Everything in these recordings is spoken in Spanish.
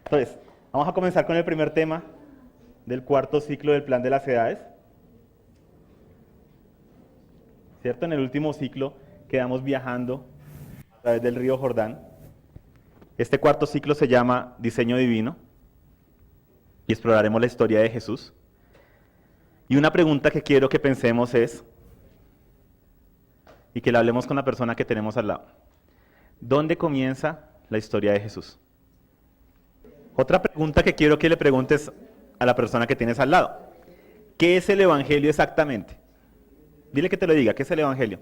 Entonces, vamos a comenzar con el primer tema del cuarto ciclo del Plan de las Edades. ¿Cierto? En el último ciclo quedamos viajando a través del río Jordán. Este cuarto ciclo se llama Diseño Divino y exploraremos la historia de Jesús. Y una pregunta que quiero que pensemos es, y que la hablemos con la persona que tenemos al lado: ¿dónde comienza la historia de Jesús? Otra pregunta que quiero que le preguntes a la persona que tienes al lado: ¿qué es el Evangelio exactamente? Dile que te lo diga, ¿qué es el Evangelio?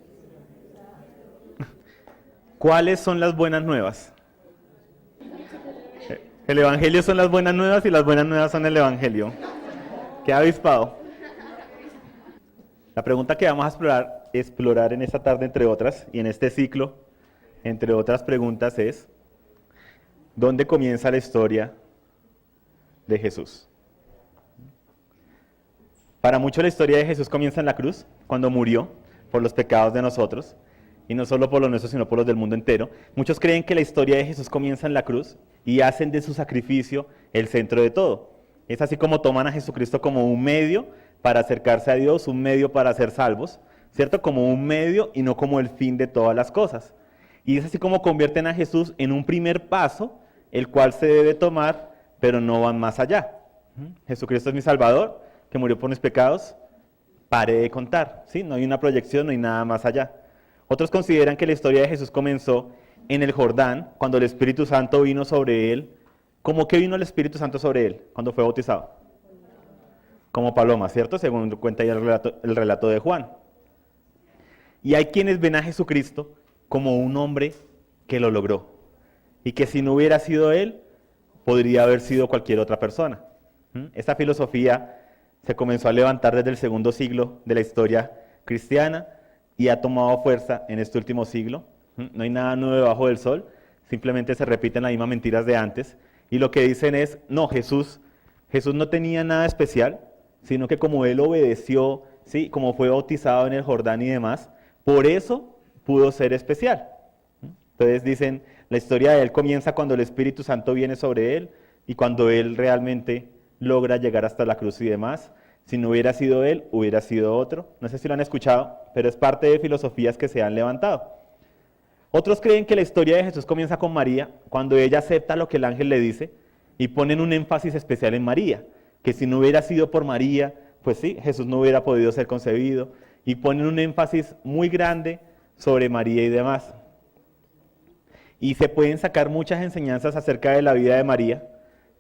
¿Cuáles son las buenas nuevas? El Evangelio son las buenas nuevas y las buenas nuevas son el Evangelio. ¿Qué avispado? La pregunta que vamos a explorar en esta tarde, entre otras, y en este ciclo, entre otras preguntas, es: ¿dónde comienza la historia de Jesús? Para muchos la historia de Jesús comienza en la cruz, cuando murió por los pecados de nosotros, y no solo por los nuestros, sino por los del mundo entero. Muchos creen que la historia de Jesús comienza en la cruz y hacen de su sacrificio el centro de todo. Es así como toman a Jesucristo como un medio para acercarse a Dios, un medio para ser salvos, ¿cierto? Como un medio y no como el fin de todas las cosas. Y es así como convierten a Jesús en un primer paso, el cual se debe tomar, pero no van más allá. Jesucristo es mi Salvador, que murió por mis pecados, pare de contar, ¿sí? No hay una proyección, no hay nada más allá. Otros consideran que la historia de Jesús comenzó en el Jordán, cuando el Espíritu Santo vino sobre él. ¿Cómo que vino el Espíritu Santo sobre él cuando fue bautizado? Como paloma, ¿cierto? Según cuenta ya el relato de Juan. Y hay quienes ven a Jesucristo como un hombre que lo logró, y que si no hubiera sido él, podría haber sido cualquier otra persona. Esta filosofía se comenzó a levantar desde el segundo siglo de la historia cristiana y ha tomado fuerza en este último siglo. No hay nada nuevo debajo del sol, simplemente se repiten las mismas mentiras de antes, y lo que dicen es: no, Jesús no tenía nada especial, sino que como él obedeció, ¿sí? Como fue bautizado en el Jordán y demás, por eso pudo ser especial. Entonces dicen, la historia de él comienza cuando el Espíritu Santo viene sobre él y cuando él realmente logra llegar hasta la cruz y demás. Si no hubiera sido él, hubiera sido otro. No sé si lo han escuchado, pero es parte de filosofías que se han levantado. Otros creen que la historia de Jesús comienza con María, cuando ella acepta lo que el ángel le dice, y ponen un énfasis especial en María, que si no hubiera sido por María, pues sí, Jesús no hubiera podido ser concebido, y ponen un énfasis muy grande sobre María y demás. Y se pueden sacar muchas enseñanzas acerca de la vida de María,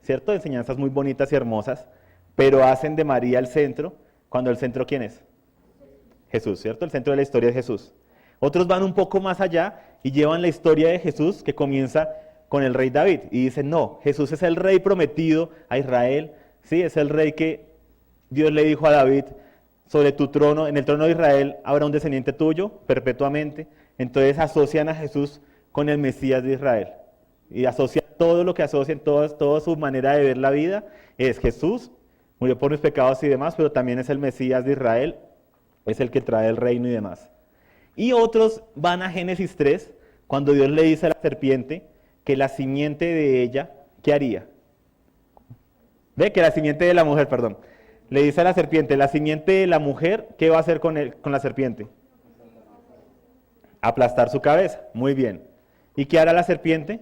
¿cierto? Enseñanzas muy bonitas y hermosas, pero hacen de María el centro, cuando el centro, ¿quién es? Jesús, ¿cierto? El centro de la historia es Jesús. Otros van un poco más allá y llevan la historia de Jesús, que comienza con el rey David, y dicen: no, Jesús es el rey prometido a Israel, ¿sí? Es el rey que Dios le dijo a David: sobre tu trono, en el trono de Israel, habrá un descendiente tuyo perpetuamente. Entonces asocian a Jesús con el Mesías de Israel, y asocian todo lo que asocian, toda su manera de ver la vida, es Jesús murió por mis pecados y demás, pero también es el Mesías de Israel, es el que trae el reino y demás. Y otros van a Génesis 3, cuando Dios le dice a la serpiente que la simiente de ella, ¿qué haría? Ve que la simiente de la mujer, perdón, le dice a la serpiente: la simiente de la mujer, ¿qué va a hacer con la serpiente? Aplastar su cabeza. Muy bien. ¿Y qué hará la serpiente?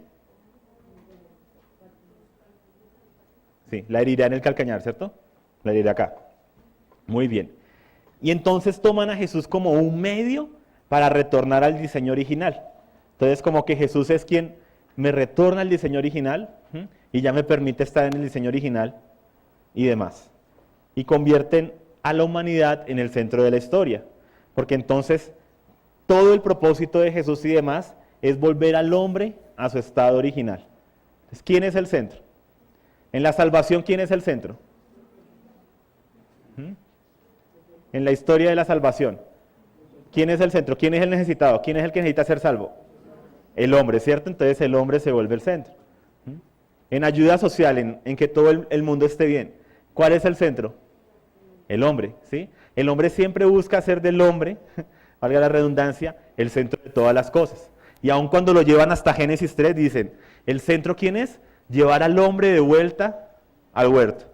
Sí, la herirá en el calcañar, ¿cierto? La herirá acá. Muy bien. Y entonces toman a Jesús como un medio para retornar al diseño original. Entonces, como que Jesús es quien me retorna al diseño original, y ya me permite estar en el diseño original y demás. Y convierten a la humanidad en el centro de la historia. Porque entonces todo el propósito de Jesús y demás es volver al hombre a su estado original. Entonces, ¿quién es el centro? En la salvación, ¿quién es el centro? En la historia de la salvación, ¿quién es el centro? ¿Quién es el necesitado? ¿Quién es el que necesita ser salvo? El hombre, ¿cierto? Entonces el hombre se vuelve el centro. En ayuda social, en que todo el mundo esté bien, ¿cuál es el centro? El hombre, ¿sí? El hombre siempre busca hacer del hombre, valga la redundancia, el centro de todas las cosas. Y aun cuando lo llevan hasta Génesis 3, dicen: ¿el centro quién es? llevar al hombre de vuelta al huerto.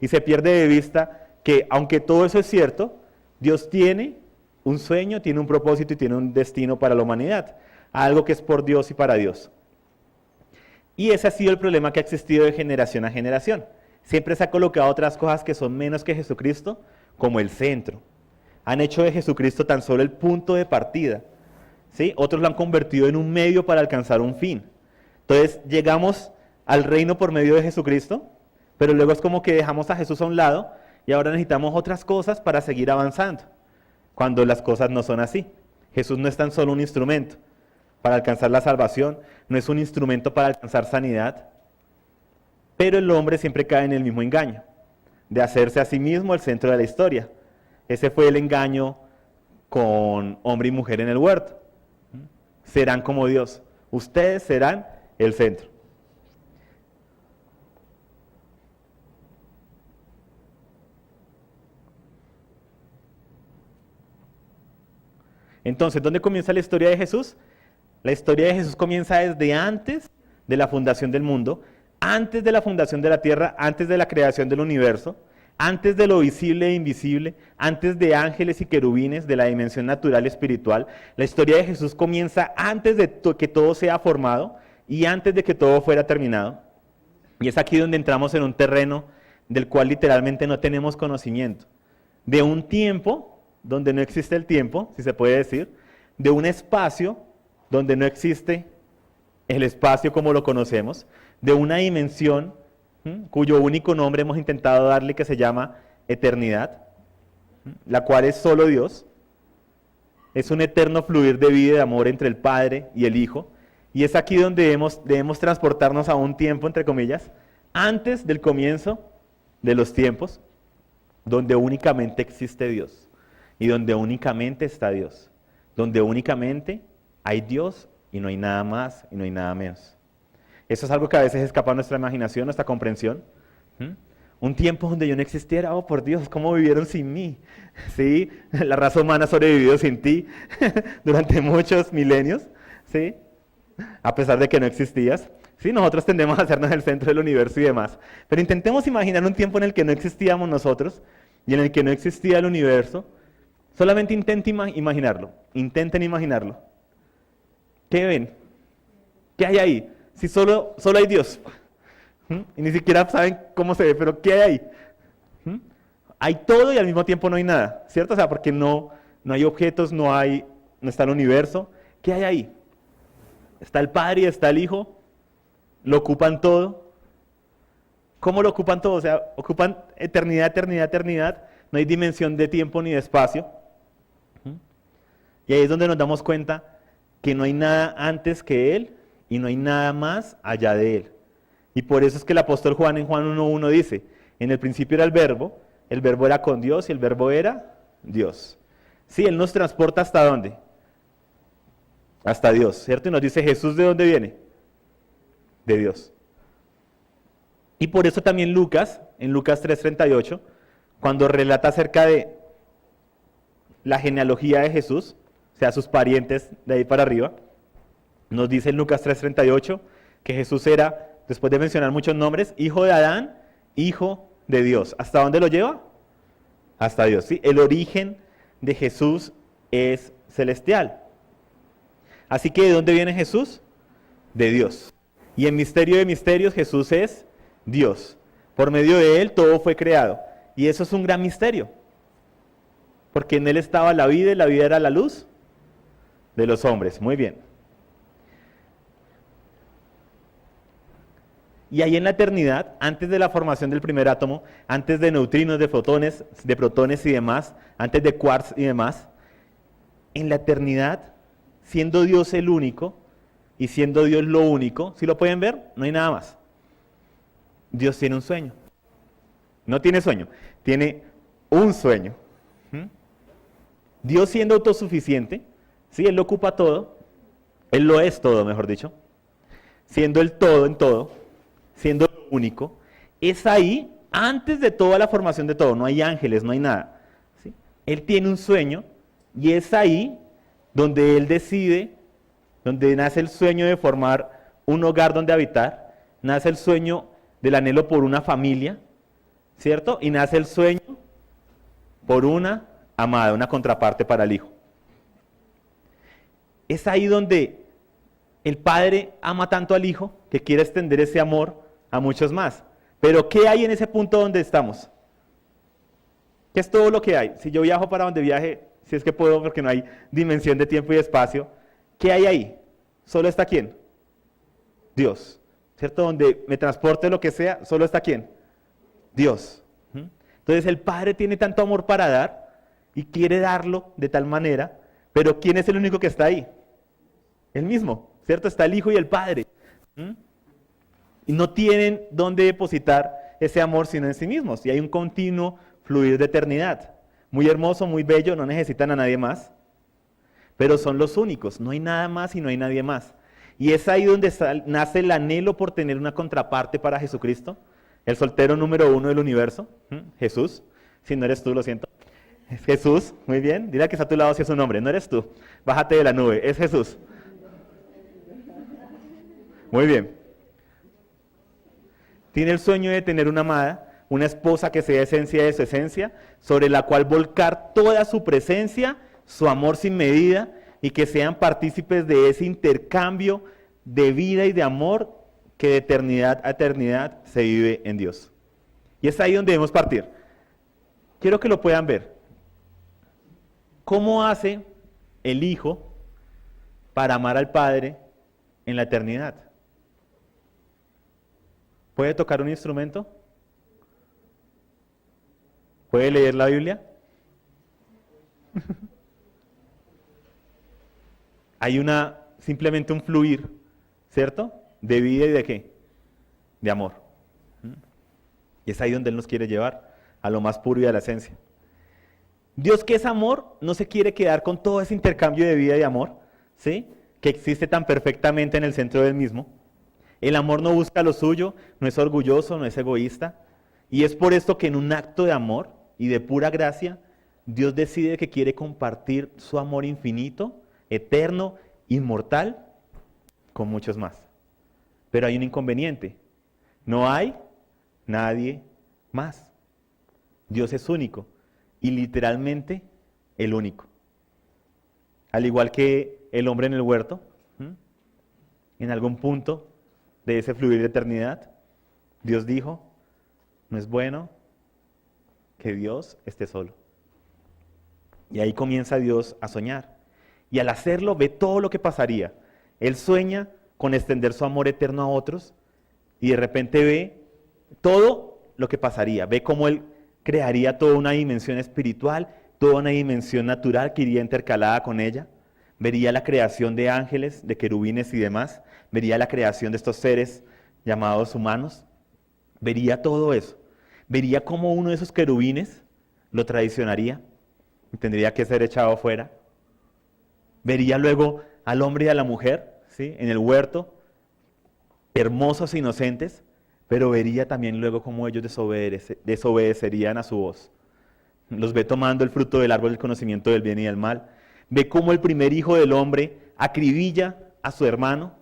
Y se pierde de vista que, aunque todo eso es cierto, Dios tiene un sueño, tiene un propósito y tiene un destino para la humanidad, algo que es por Dios y para Dios. Y ese ha sido el problema que ha existido de generación a generación. Siempre se ha colocado otras cosas que son menos que Jesucristo como el centro. Han hecho de Jesucristo tan solo el punto de partida, ¿sí? Otros lo han convertido en un medio para alcanzar un fin. Entonces llegamos al reino por medio de Jesucristo, pero luego es como que dejamos a Jesús a un lado y ahora necesitamos otras cosas para seguir avanzando, cuando las cosas no son así. Jesús no es tan solo un instrumento para alcanzar la salvación, no es un instrumento para alcanzar sanidad, pero el hombre siempre cae en el mismo engaño, de hacerse a sí mismo el centro de la historia. Ese fue el engaño con hombre y mujer en el huerto. Serán como Dios, ustedes serán el centro. Entonces, ¿dónde comienza la historia de Jesús? La historia de Jesús comienza desde antes de la fundación del mundo, antes de la fundación de la tierra, antes de la creación del universo, antes de lo visible e invisible, antes de ángeles y querubines, de la dimensión natural y espiritual. La historia de Jesús comienza antes de que todo sea formado y antes de que todo fuera terminado. Y es aquí donde entramos en un terreno del cual literalmente no tenemos conocimiento. De un tiempo donde no existe el tiempo, si se puede decir, de un espacio donde no existe el espacio como lo conocemos, de una dimensión cuyo único nombre hemos intentado darle, que se llama eternidad, la cual es solo Dios. Es un eterno fluir de vida y de amor entre el Padre y el Hijo, y es aquí donde debemos transportarnos a un tiempo, entre comillas, antes del comienzo de los tiempos, donde únicamente existe Dios, y donde únicamente está Dios, donde únicamente hay Dios y no hay nada más y no hay nada menos. Eso es algo que a veces escapa a nuestra imaginación, nuestra comprensión. Un tiempo donde yo no existiera, oh por Dios, ¿cómo vivieron sin mí? ¿Sí? La raza humana ha sobrevivido sin ti durante muchos milenios, ¿sí? A pesar de que no existías. Sí, nosotros tendemos a hacernos el centro del universo y demás. Pero intentemos imaginar un tiempo en el que no existíamos nosotros y en el que no existía el universo. Solamente intenten imaginarlo. Intenten imaginarlo. ¿Qué ven? ¿Qué hay ahí? Si solo hay Dios. Y ni siquiera saben cómo se ve, pero ¿qué hay ahí? Hay todo y al mismo tiempo no hay nada, ¿cierto? O sea, porque no hay objetos, no está el universo. ¿Qué hay ahí? Está el Padre y está el Hijo. Lo ocupan todo. ¿Cómo lo ocupan todo? O sea, ocupan eternidad, eternidad, eternidad. No hay dimensión de tiempo ni de espacio. Y ahí es donde nos damos cuenta que no hay nada antes que Él y no hay nada más allá de Él. Y por eso es que el apóstol Juan en Juan 1:1 dice, en el principio era el verbo era con Dios y el verbo era Dios. Sí, Él nos transporta ¿hasta dónde? Hasta Dios, ¿cierto? Y nos dice, ¿Jesús de dónde viene? De Dios. Y por eso también Lucas, en Lucas 3:38, cuando relata acerca de la genealogía de Jesús, o sea, sus parientes de ahí para arriba, nos dice en Lucas 3:38 que Jesús era, después de mencionar muchos nombres, hijo de Adán, hijo de Dios. ¿Hasta dónde lo lleva? Hasta Dios, ¿sí? El origen de Jesús es celestial. Así que, ¿de dónde viene Jesús? De Dios. Y en misterio de misterios, Jesús es Dios. Por medio de Él todo fue creado. Y eso es un gran misterio. Porque en Él estaba la vida y la vida era la luz de los hombres. Muy bien. Y ahí en la eternidad, antes de la formación del primer átomo, antes de neutrinos, de fotones, de protones y demás, antes de quarks y demás, en la eternidad, siendo Dios el único y siendo Dios lo único, ¿sí lo pueden ver? No hay nada más. Dios tiene un sueño. No tiene sueño, tiene un sueño. Dios siendo autosuficiente, ¿sí? Él lo ocupa todo, Él lo es todo, mejor dicho, siendo el todo en todo, siendo lo único, es ahí antes de toda la formación de todo, no hay ángeles, no hay nada. ¿Sí? Él tiene un sueño y es ahí donde Él decide, donde nace el sueño de formar un hogar donde habitar, nace el sueño del anhelo por una familia, ¿cierto? Y nace el sueño por una amada, una contraparte para el hijo. Es ahí donde el padre ama tanto al hijo que quiere extender ese amor a muchos más. Pero ¿qué hay en ese punto donde estamos? ¿Qué es todo lo que hay? Si yo viajo para donde viaje, si es que puedo porque no hay dimensión de tiempo y espacio, ¿qué hay ahí? ¿Solo está quién? Dios. ¿Cierto? Donde me transporte lo que sea, ¿solo está quién? Dios. Entonces el Padre tiene tanto amor para dar y quiere darlo de tal manera, pero ¿quién es el único que está ahí? Él mismo, ¿cierto? Está el Hijo y el Padre. Y no tienen dónde depositar ese amor sino en sí mismos. Y hay un continuo fluir de eternidad. Muy hermoso, muy bello, no necesitan a nadie más. Pero son los únicos, no hay nada más y no hay nadie más. Y es ahí donde nace el anhelo por tener una contraparte para Jesucristo. El soltero número 1 del universo, Jesús. Si no eres tú, lo siento. Es Jesús, muy bien. Dile que está a tu lado si es un hombre, no eres tú. Bájate de la nube, es Jesús. Muy bien. Tiene el sueño de tener una amada, una esposa que sea esencia de su esencia, sobre la cual volcar toda su presencia, su amor sin medida, y que sean partícipes de ese intercambio de vida y de amor que de eternidad a eternidad se vive en Dios. Y es ahí donde debemos partir. Quiero que lo puedan ver. ¿Cómo hace el Hijo para amar al Padre en la eternidad? ¿Puede tocar un instrumento? ¿Puede leer la Biblia? Hay simplemente un fluir, ¿cierto? De vida y de ¿qué? De amor. Y es ahí donde Él nos quiere llevar, a lo más puro y a la esencia. Dios, que es amor, no se quiere quedar con todo ese intercambio de vida y amor, ¿sí? Que existe tan perfectamente en el centro del mismo. El amor no busca lo suyo, no es orgulloso, no es egoísta. Y es por esto que en un acto de amor y de pura gracia, Dios decide que quiere compartir su amor infinito, eterno, inmortal, con muchos más. Pero hay un inconveniente. No hay nadie más. Dios es único y literalmente el único. Al igual que el hombre en el huerto, en algún punto de ese fluir de eternidad, Dios dijo, no es bueno que Dios esté solo. Y ahí comienza Dios a soñar. Y al hacerlo ve todo lo que pasaría. Él sueña con extender su amor eterno a otros y de repente ve todo lo que pasaría. Ve cómo Él crearía toda una dimensión espiritual, toda una dimensión natural que iría intercalada con ella. Vería la creación de ángeles, de querubines y demás. Vería la creación de estos seres llamados humanos. Vería todo eso. Vería cómo uno de esos querubines lo traicionaría y tendría que ser echado fuera. Vería luego al hombre y a la mujer, ¿sí? En el huerto, hermosos e inocentes, pero vería también luego cómo ellos desobedecerían a su voz. Los ve tomando el fruto del árbol del conocimiento del bien y del mal. Ve cómo el primer hijo del hombre acribilla a su hermano.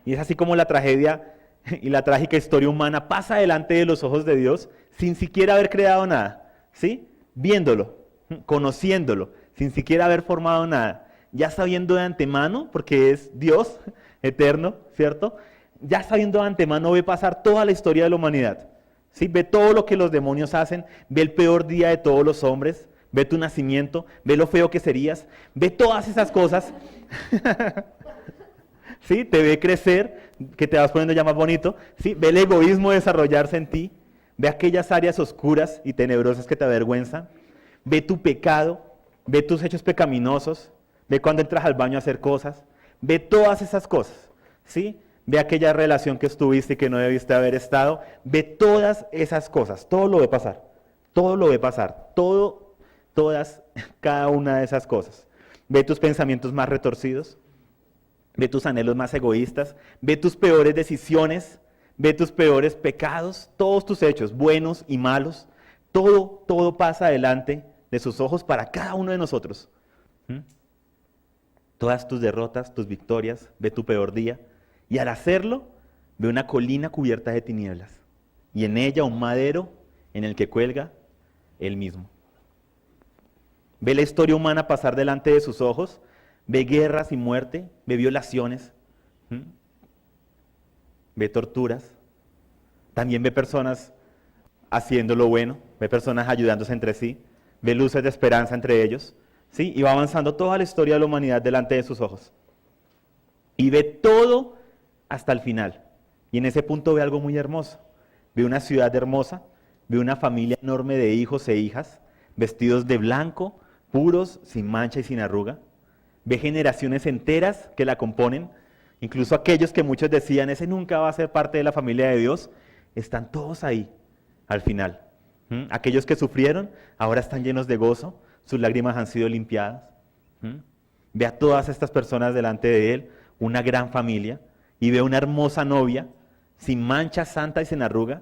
Y es así como la tragedia y la trágica historia humana pasa delante de los ojos de Dios sin siquiera haber creado nada, ¿sí? Viéndolo, conociéndolo, sin siquiera haber formado nada, ya sabiendo de antemano, porque es Dios eterno, ¿cierto? Ya sabiendo de antemano ve pasar toda la historia de la humanidad, ¿sí? Ve todo lo que los demonios hacen, ve el peor día de todos los hombres, ve tu nacimiento, ve lo feo que serías, ve todas esas cosas, ¿sí? Te ve crecer, que te vas poniendo ya más bonito, ¿sí? Ve el egoísmo desarrollarse en ti, ve aquellas áreas oscuras y tenebrosas que te avergüenzan, ve tu pecado, ve tus hechos pecaminosos, ve cuando entras al baño a hacer cosas, ve todas esas cosas, ¿sí? Ve aquella relación que estuviste y que no debiste haber estado, ve todas esas cosas, todo lo ve pasar, todas, cada una de esas cosas. Ve tus pensamientos más retorcidos, ve tus anhelos más egoístas, ve tus peores decisiones, ve tus peores pecados, todos tus hechos, buenos y malos, todo pasa delante de sus ojos para cada uno de nosotros. Todas tus derrotas, tus victorias, ve tu peor día. Y al hacerlo, ve una colina cubierta de tinieblas y en ella un madero en el que cuelga él mismo. Ve la historia humana pasar delante de sus ojos, ve guerras y muerte, ve violaciones, ve torturas, también ve personas haciendo lo bueno, ve personas ayudándose entre sí, ve luces de esperanza entre ellos, ¿sí? Y va avanzando toda la historia de la humanidad delante de sus ojos. Y ve todo hasta el final. Y en ese punto ve algo muy hermoso. Ve una ciudad hermosa, ve una familia enorme de hijos e hijas, vestidos de blanco, puros, sin mancha y sin arruga. Ve generaciones enteras que la componen, incluso aquellos que muchos decían, ese nunca va a ser parte de la familia de Dios, están todos ahí al final. Aquellos que sufrieron ahora están llenos de gozo, sus lágrimas han sido limpiadas. Ve a todas estas personas delante de él, una gran familia, y ve una hermosa novia, sin mancha, santa y sin arruga,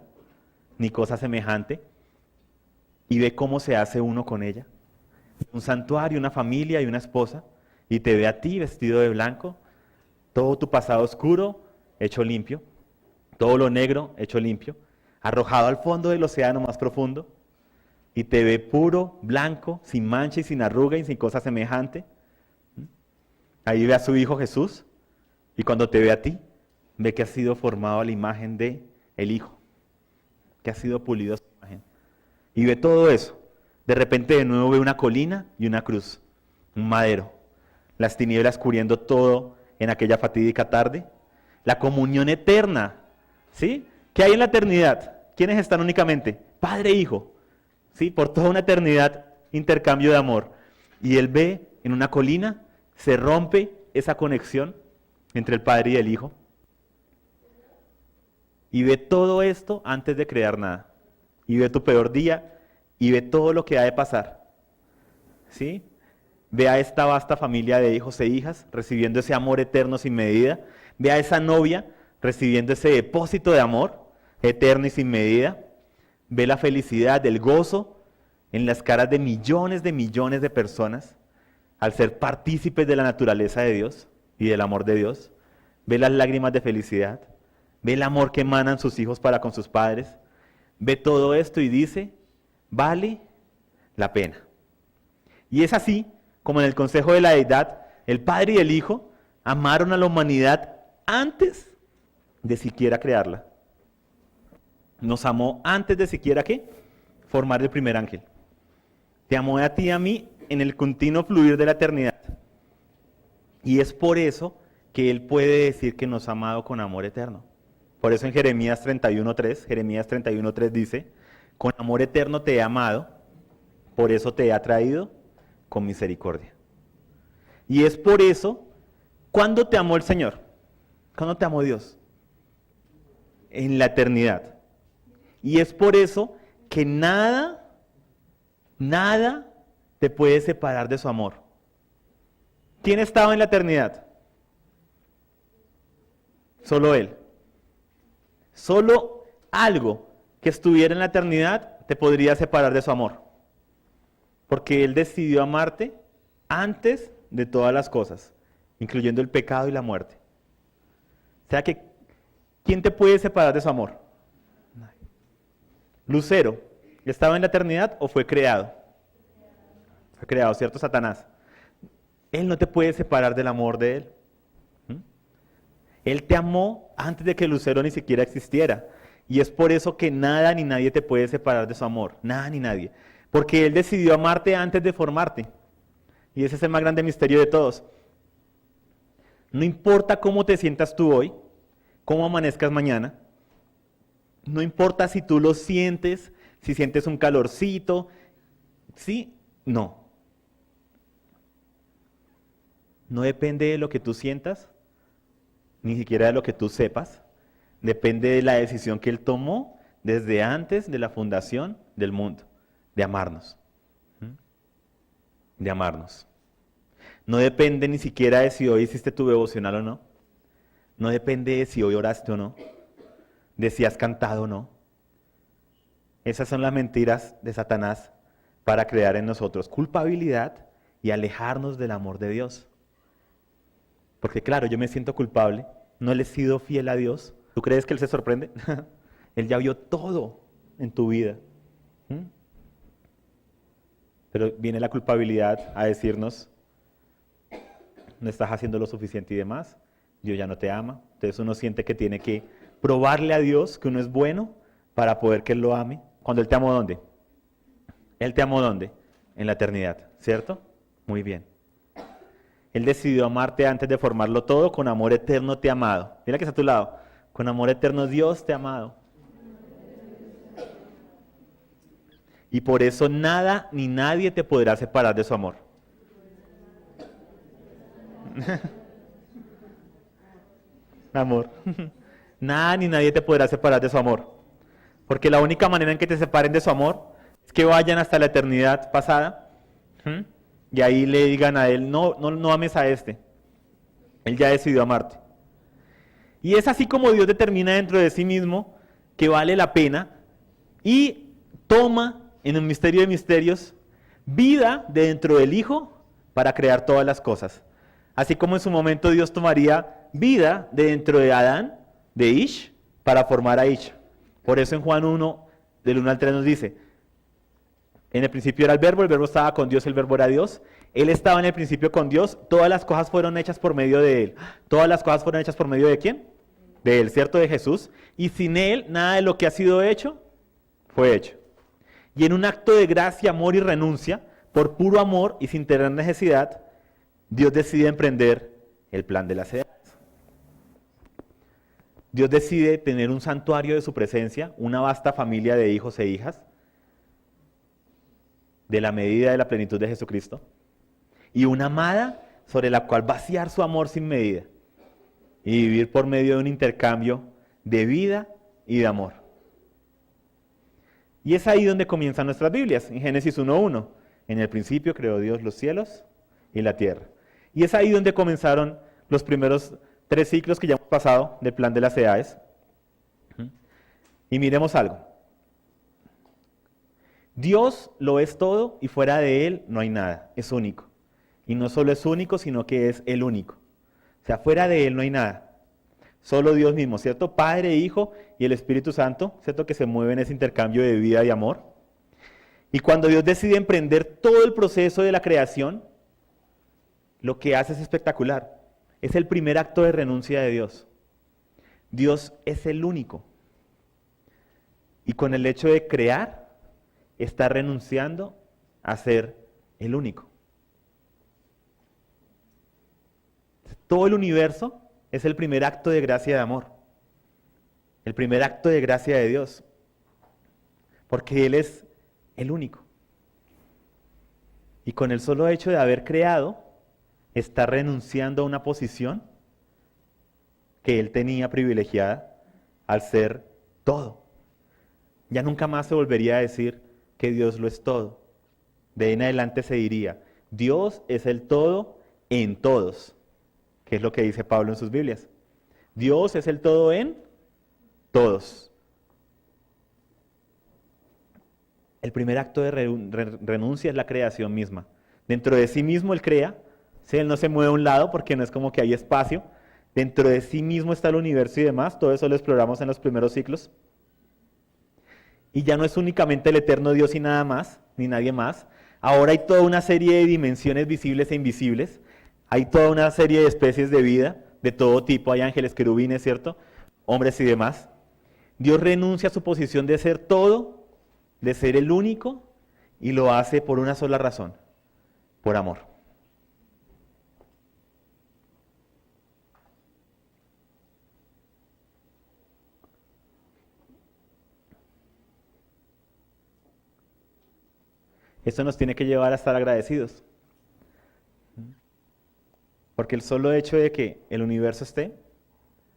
ni cosa semejante, y ve cómo se hace uno con ella. Un santuario, una familia y una esposa, y te ve a ti vestido de blanco, todo tu pasado oscuro hecho limpio, todo lo negro hecho limpio, arrojado al fondo del océano más profundo, y te ve puro, blanco, sin mancha y sin arruga y sin cosa semejante. Ahí ve a su Hijo Jesús, y cuando te ve a ti, ve que has sido formado a la imagen de el Hijo, que ha sido pulido a su imagen. Y ve todo eso. De repente de nuevo ve una colina y una cruz, un madero, las tinieblas cubriendo todo en aquella fatídica tarde, la comunión eterna, ¿sí? ¿Qué hay en la eternidad? ¿Quiénes están únicamente? Padre e Hijo, ¿sí? Por toda una eternidad, intercambio de amor. Y él ve en una colina, se rompe esa conexión entre el Padre y el Hijo. Y ve todo esto antes de crear nada. Y ve tu peor día y ve todo lo que ha de pasar. ¿Sí? Ve a esta vasta familia de hijos e hijas recibiendo ese amor eterno sin medida. Ve a esa novia recibiendo ese depósito de amor eterno y sin medida. Ve la felicidad, el gozo en las caras de millones de personas al ser partícipes de la naturaleza de Dios y del amor de Dios. Ve las lágrimas de felicidad. Ve el amor que emanan sus hijos para con sus padres. Ve todo esto y dice, vale la pena. Y es así como en el consejo de la deidad, el Padre y el Hijo amaron a la humanidad antes de siquiera crearla. Nos amó antes de siquiera ¿qué? Formar el primer ángel. Te amó a ti y a mí en el continuo fluir de la eternidad. Y es por eso que Él puede decir que nos ha amado con amor eterno. Por eso en Jeremías 31:3 dice, con amor eterno te he amado, por eso te he atraído con misericordia. Y es por eso, ¿cuándo te amó el Señor? ¿Cuándo te amó Dios? En la eternidad. Y es por eso que nada te puede separar de su amor. ¿Quién estaba en la eternidad? Solo Él. Solo algo que estuviera en la eternidad te podría separar de su amor. Porque Él decidió amarte antes de todas las cosas, incluyendo el pecado y la muerte. O sea que, ¿quién te puede separar de su amor? Lucero, ¿estaba en la eternidad o fue creado? Fue creado, ¿cierto, Satanás? Él no te puede separar del amor de Él. Él te amó antes de que Lucero ni siquiera existiera. Y es por eso que nada ni nadie te puede separar de su amor. Nada ni nadie. Porque Él decidió amarte antes de formarte. Y ese es el más grande misterio de todos. No importa cómo te sientas tú hoy, cómo amanezcas mañana. No importa si tú lo sientes, si sientes un calorcito. ¿Sí? No. No depende de lo que tú sientas, ni siquiera de lo que tú sepas. Depende de la decisión que Él tomó desde antes de la fundación del mundo, de amarnos. De amarnos. No depende ni siquiera de si hoy hiciste tu devocional o no. No depende de si hoy oraste o no. De si has cantado o no. Esas son las mentiras de Satanás para crear en nosotros culpabilidad y alejarnos del amor de Dios. Porque claro, yo me siento culpable, no le he sido fiel a Dios, ¿Tú crees que Él se sorprende? Él ya vio todo en tu vida. ¿Mm? Pero viene la culpabilidad a decirnos, no estás haciendo lo suficiente y demás, Dios ya no te ama. Entonces uno siente que tiene que probarle a Dios que uno es bueno para poder que Él lo ame. Cuando Él te amó, ¿dónde? Él te amó, ¿dónde? En la eternidad, ¿cierto? Muy bien. Él decidió amarte antes de formarlo todo, con amor eterno te ha amado. Mira que está a tu lado. Con amor eterno Dios te ha amado. Y por eso nada ni nadie te podrá separar de su amor. Amor. Nada ni nadie te podrá separar de su amor. Porque la única manera en que te separen de su amor es que vayan hasta la eternidad pasada. Y ahí le digan a Él, no ames a este. Él ya decidió amarte. Y es así como Dios determina dentro de sí mismo que vale la pena y toma en el misterio de misterios vida de dentro del Hijo para crear todas las cosas. Así como en su momento Dios tomaría vida de dentro de Adán, de Ish, para formar a Ish. Por eso en Juan 1, del 1 al 3 nos dice, en el principio era el verbo estaba con Dios, el verbo era Dios. Él estaba en el principio con Dios, todas las cosas fueron hechas por medio de Él. ¿Todas las cosas fueron hechas por medio de quién? De Él, ¿cierto? De Jesús. Y sin Él, nada de lo que ha sido hecho, fue hecho. Y en un acto de gracia, amor y renuncia, por puro amor y sin tener necesidad, Dios decide emprender el plan de las edades. Dios decide tener un santuario de su presencia, una vasta familia de hijos e hijas, de la medida de la plenitud de Jesucristo, y una amada sobre la cual vaciar su amor sin medida y vivir por medio de un intercambio de vida y de amor. Y es ahí donde comienzan nuestras Biblias, en Génesis 1:1. En el principio creó Dios los cielos y la tierra. Y es ahí donde comenzaron los primeros 3 ciclos que ya hemos pasado del plan de las edades. Y miremos algo. Dios lo es todo y fuera de Él no hay nada, es único. Y no solo es único, sino que es el único. O sea, fuera de Él no hay nada. Solo Dios mismo, ¿cierto? Padre, Hijo y el Espíritu Santo, ¿cierto? Que se mueve en ese intercambio de vida y amor. Y cuando Dios decide emprender todo el proceso de la creación, lo que hace es espectacular. Es el primer acto de renuncia de Dios. Dios es el único. Y con el hecho de crear, está renunciando a ser el único. Todo el universo es el primer acto de gracia y de amor. El primer acto de gracia de Dios. Porque Él es el único. Y con el solo hecho de haber creado, está renunciando a una posición que Él tenía privilegiada al ser todo. Ya nunca más se volvería a decir que Dios lo es todo. De ahí en adelante se diría, Dios es el todo en todos, que es lo que dice Pablo en sus Biblias. Dios es el todo en todos. El primer acto de renuncia es la creación misma. Dentro de sí mismo Él crea, si Él no se mueve a un lado porque no es como que hay espacio. Dentro de sí mismo está el universo y demás, todo eso lo exploramos en los primeros ciclos. Y ya no es únicamente el eterno Dios y nada más, ni nadie más. Ahora hay toda una serie de dimensiones visibles e invisibles. Hay toda una serie de especies de vida, de todo tipo. Hay ángeles, querubines, ¿cierto? Hombres y demás. Dios renuncia a su posición de ser todo, de ser el único, y lo hace por una sola razón, por amor. Esto nos tiene que llevar a estar agradecidos. Porque el solo hecho de que el universo esté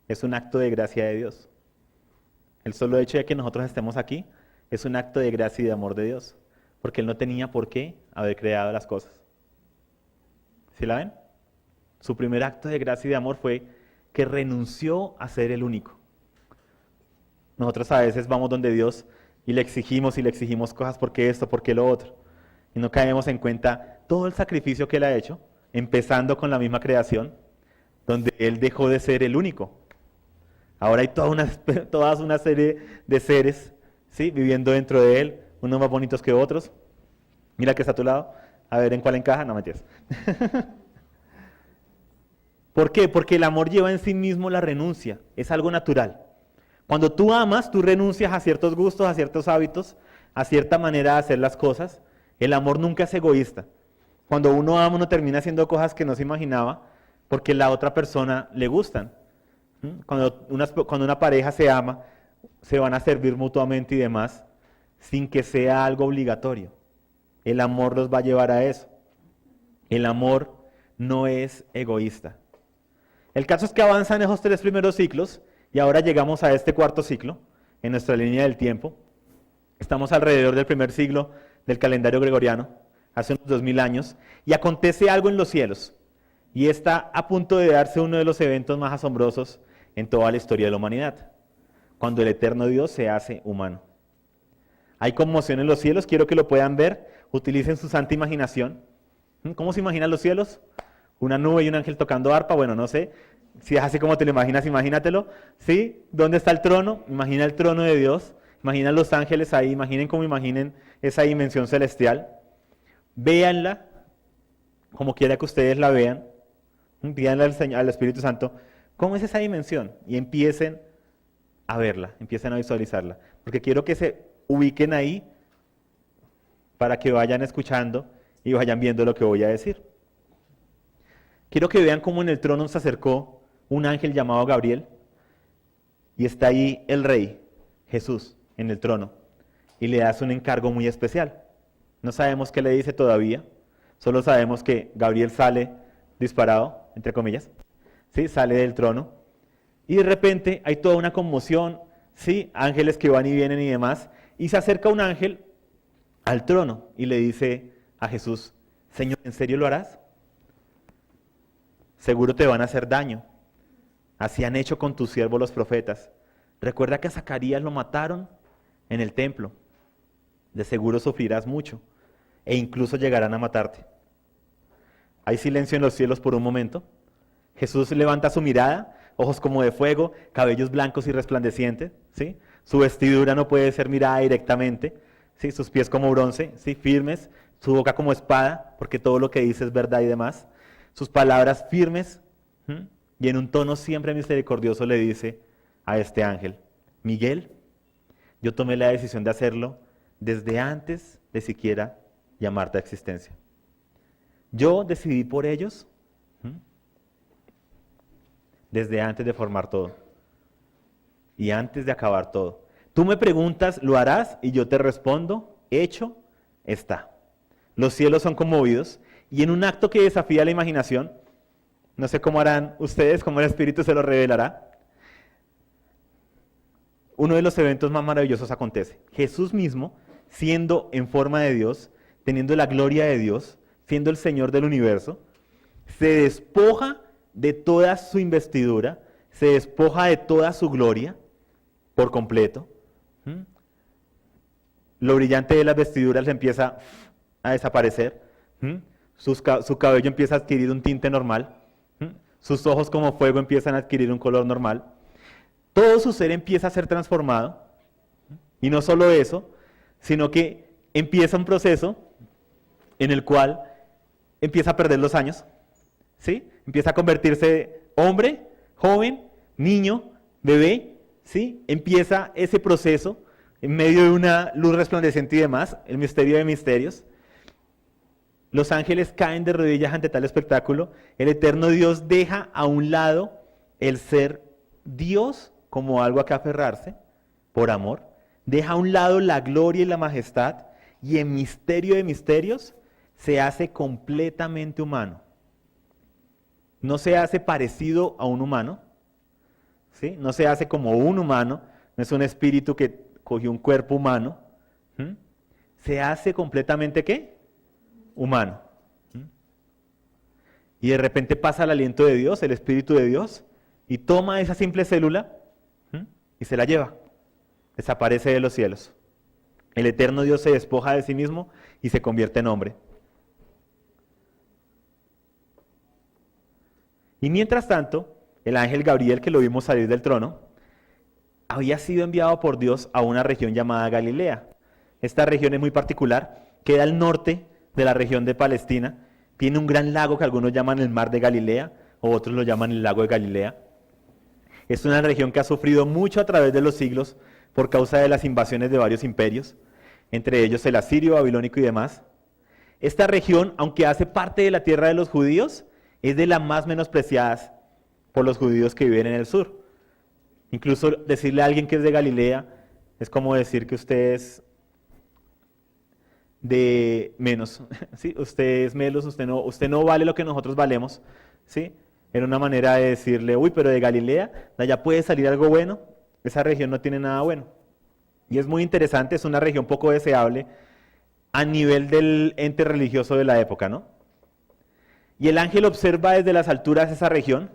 es un acto de gracia de Dios. El solo hecho de que nosotros estemos aquí es un acto de gracia y de amor de Dios. Porque Él no tenía por qué haber creado las cosas. ¿Sí la ven? Su primer acto de gracia y de amor fue que renunció a ser el único. Nosotros a veces vamos donde Dios y le exigimos cosas, ¿por qué esto? ¿Por qué lo otro? Y no caemos en cuenta todo el sacrificio que Él ha hecho, empezando con la misma creación, donde Él dejó de ser el único. Ahora hay toda una serie de seres, ¿sí? Viviendo dentro de él, unos más bonitos que otros. Mira que está a tu lado, a ver en cuál encaja, no mentiras. ¿Por qué? Porque el amor lleva en sí mismo la renuncia, es algo natural. Cuando tú amas, tú renuncias a ciertos gustos, a ciertos hábitos, a cierta manera de hacer las cosas. El amor nunca es egoísta. Cuando uno ama, uno termina haciendo cosas que no se imaginaba porque la otra persona le gustan. Cuando una pareja se ama, se van a servir mutuamente y demás, sin que sea algo obligatorio. El amor los va a llevar a eso. El amor no es egoísta. El caso es que avanzan esos 3 primeros ciclos y ahora llegamos a este 4.º ciclo en nuestra línea del tiempo. Estamos alrededor del primer siglo del calendario gregoriano, hace unos 2000 años, y acontece algo en los cielos. Y está a punto de darse uno de los eventos más asombrosos en toda la historia de la humanidad, cuando el eterno Dios se hace humano. Hay conmoción en los cielos, quiero que lo puedan ver, utilicen su santa imaginación. ¿Cómo se imaginan los cielos? Una nube y un ángel tocando arpa, bueno, no sé, si es así como te lo imaginas, imagínatelo. ¿Sí? ¿Dónde está el trono? Imagina el trono de Dios, imagina los ángeles ahí, imaginen cómo imaginen esa dimensión celestial. Véanla, como quiera que ustedes la vean, pídanle al Espíritu Santo, ¿cómo es esa dimensión? Y empiecen a verla, empiecen a visualizarla, porque quiero que se ubiquen ahí para que vayan escuchando y vayan viendo lo que voy a decir. Quiero que vean cómo en el trono se acercó un ángel llamado Gabriel y está ahí el rey, Jesús, en el trono y le hace un encargo muy especial. No sabemos qué le dice todavía, solo sabemos que Gabriel sale disparado, entre comillas, ¿sí? Sale del trono y de repente hay toda una conmoción, ¿sí? Ángeles que van y vienen y demás, y se acerca un ángel al trono y le dice a Jesús, Señor, ¿en serio lo harás? Seguro te van a hacer daño. Así han hecho con tus siervos los profetas. Recuerda que a Zacarías lo mataron en el templo. De seguro sufrirás mucho e incluso llegarán a matarte. Hay silencio en los cielos por un momento. Jesús levanta su mirada, ojos como de fuego, cabellos blancos y resplandecientes, ¿sí? Su vestidura no puede ser mirada directamente, ¿sí? Sus pies como bronce, ¿sí? Firmes, su boca como espada, porque todo lo que dice es verdad y demás. Sus palabras firmes, y en un tono siempre misericordioso le dice a este ángel, Miguel, yo tomé la decisión de hacerlo desde antes de siquiera llamarte a existencia. Yo decidí por ellos desde antes de formar todo y antes de acabar todo. Tú me preguntas, ¿lo harás? Y yo te respondo, hecho está. Los cielos son conmovidos y en un acto que desafía la imaginación, no sé cómo harán ustedes, cómo el Espíritu se lo revelará, uno de los eventos más maravillosos acontece. Jesús mismo, siendo en forma de Dios, teniendo la gloria de Dios, siendo el Señor del universo, se despoja de toda su investidura, se despoja de toda su gloria por completo. Lo brillante de las vestiduras le empieza a desaparecer. Su cabello empieza a adquirir un tinte normal. Sus ojos como fuego empiezan a adquirir un color normal. Todo su ser empieza a ser transformado. Y no solo eso, sino que empieza un proceso en el cual empieza a perder los años. ¿Sí? Empieza a convertirse hombre, joven, niño, bebé. ¿Sí? Empieza ese proceso en medio de una luz resplandeciente y demás, el misterio de misterios. Los ángeles caen de rodillas ante tal espectáculo. El eterno Dios deja a un lado el ser Dios como algo a que aferrarse por amor. Deja a un lado la gloria y la majestad y en misterio de misterios se hace completamente humano. No se hace parecido a un humano, ¿sí? No se hace como un humano, no es un espíritu que cogió un cuerpo humano. Se hace completamente ¿qué? Humano. Y de repente pasa el aliento de Dios, el Espíritu de Dios, y toma esa simple célula y se la lleva. Desaparece de los cielos. El eterno Dios se despoja de sí mismo y se convierte en hombre. Y mientras tanto, el ángel Gabriel, que lo vimos salir del trono, había sido enviado por Dios a una región llamada Galilea. Esta región es muy particular, queda al norte de la región de Palestina, tiene un gran lago que algunos llaman el Mar de Galilea, o otros lo llaman el Lago de Galilea. Es una región que ha sufrido mucho a través de los siglos por causa de las invasiones de varios imperios, entre ellos el asirio, babilónico y demás. Esta región, aunque hace parte de la tierra de los judíos, es de las más menospreciadas por los judíos que viven en el sur. Incluso decirle a alguien que es de Galilea es como decir que usted es de menos, ¿sí? Usted es menos, usted no vale lo que nosotros valemos, ¿sí? Era una manera de decirle, uy, pero de Galilea, de allá puede salir algo bueno, esa región no tiene nada bueno. Y es muy interesante, es una región poco deseable a nivel del ente religioso de la época, ¿no? Y el ángel observa desde las alturas esa región,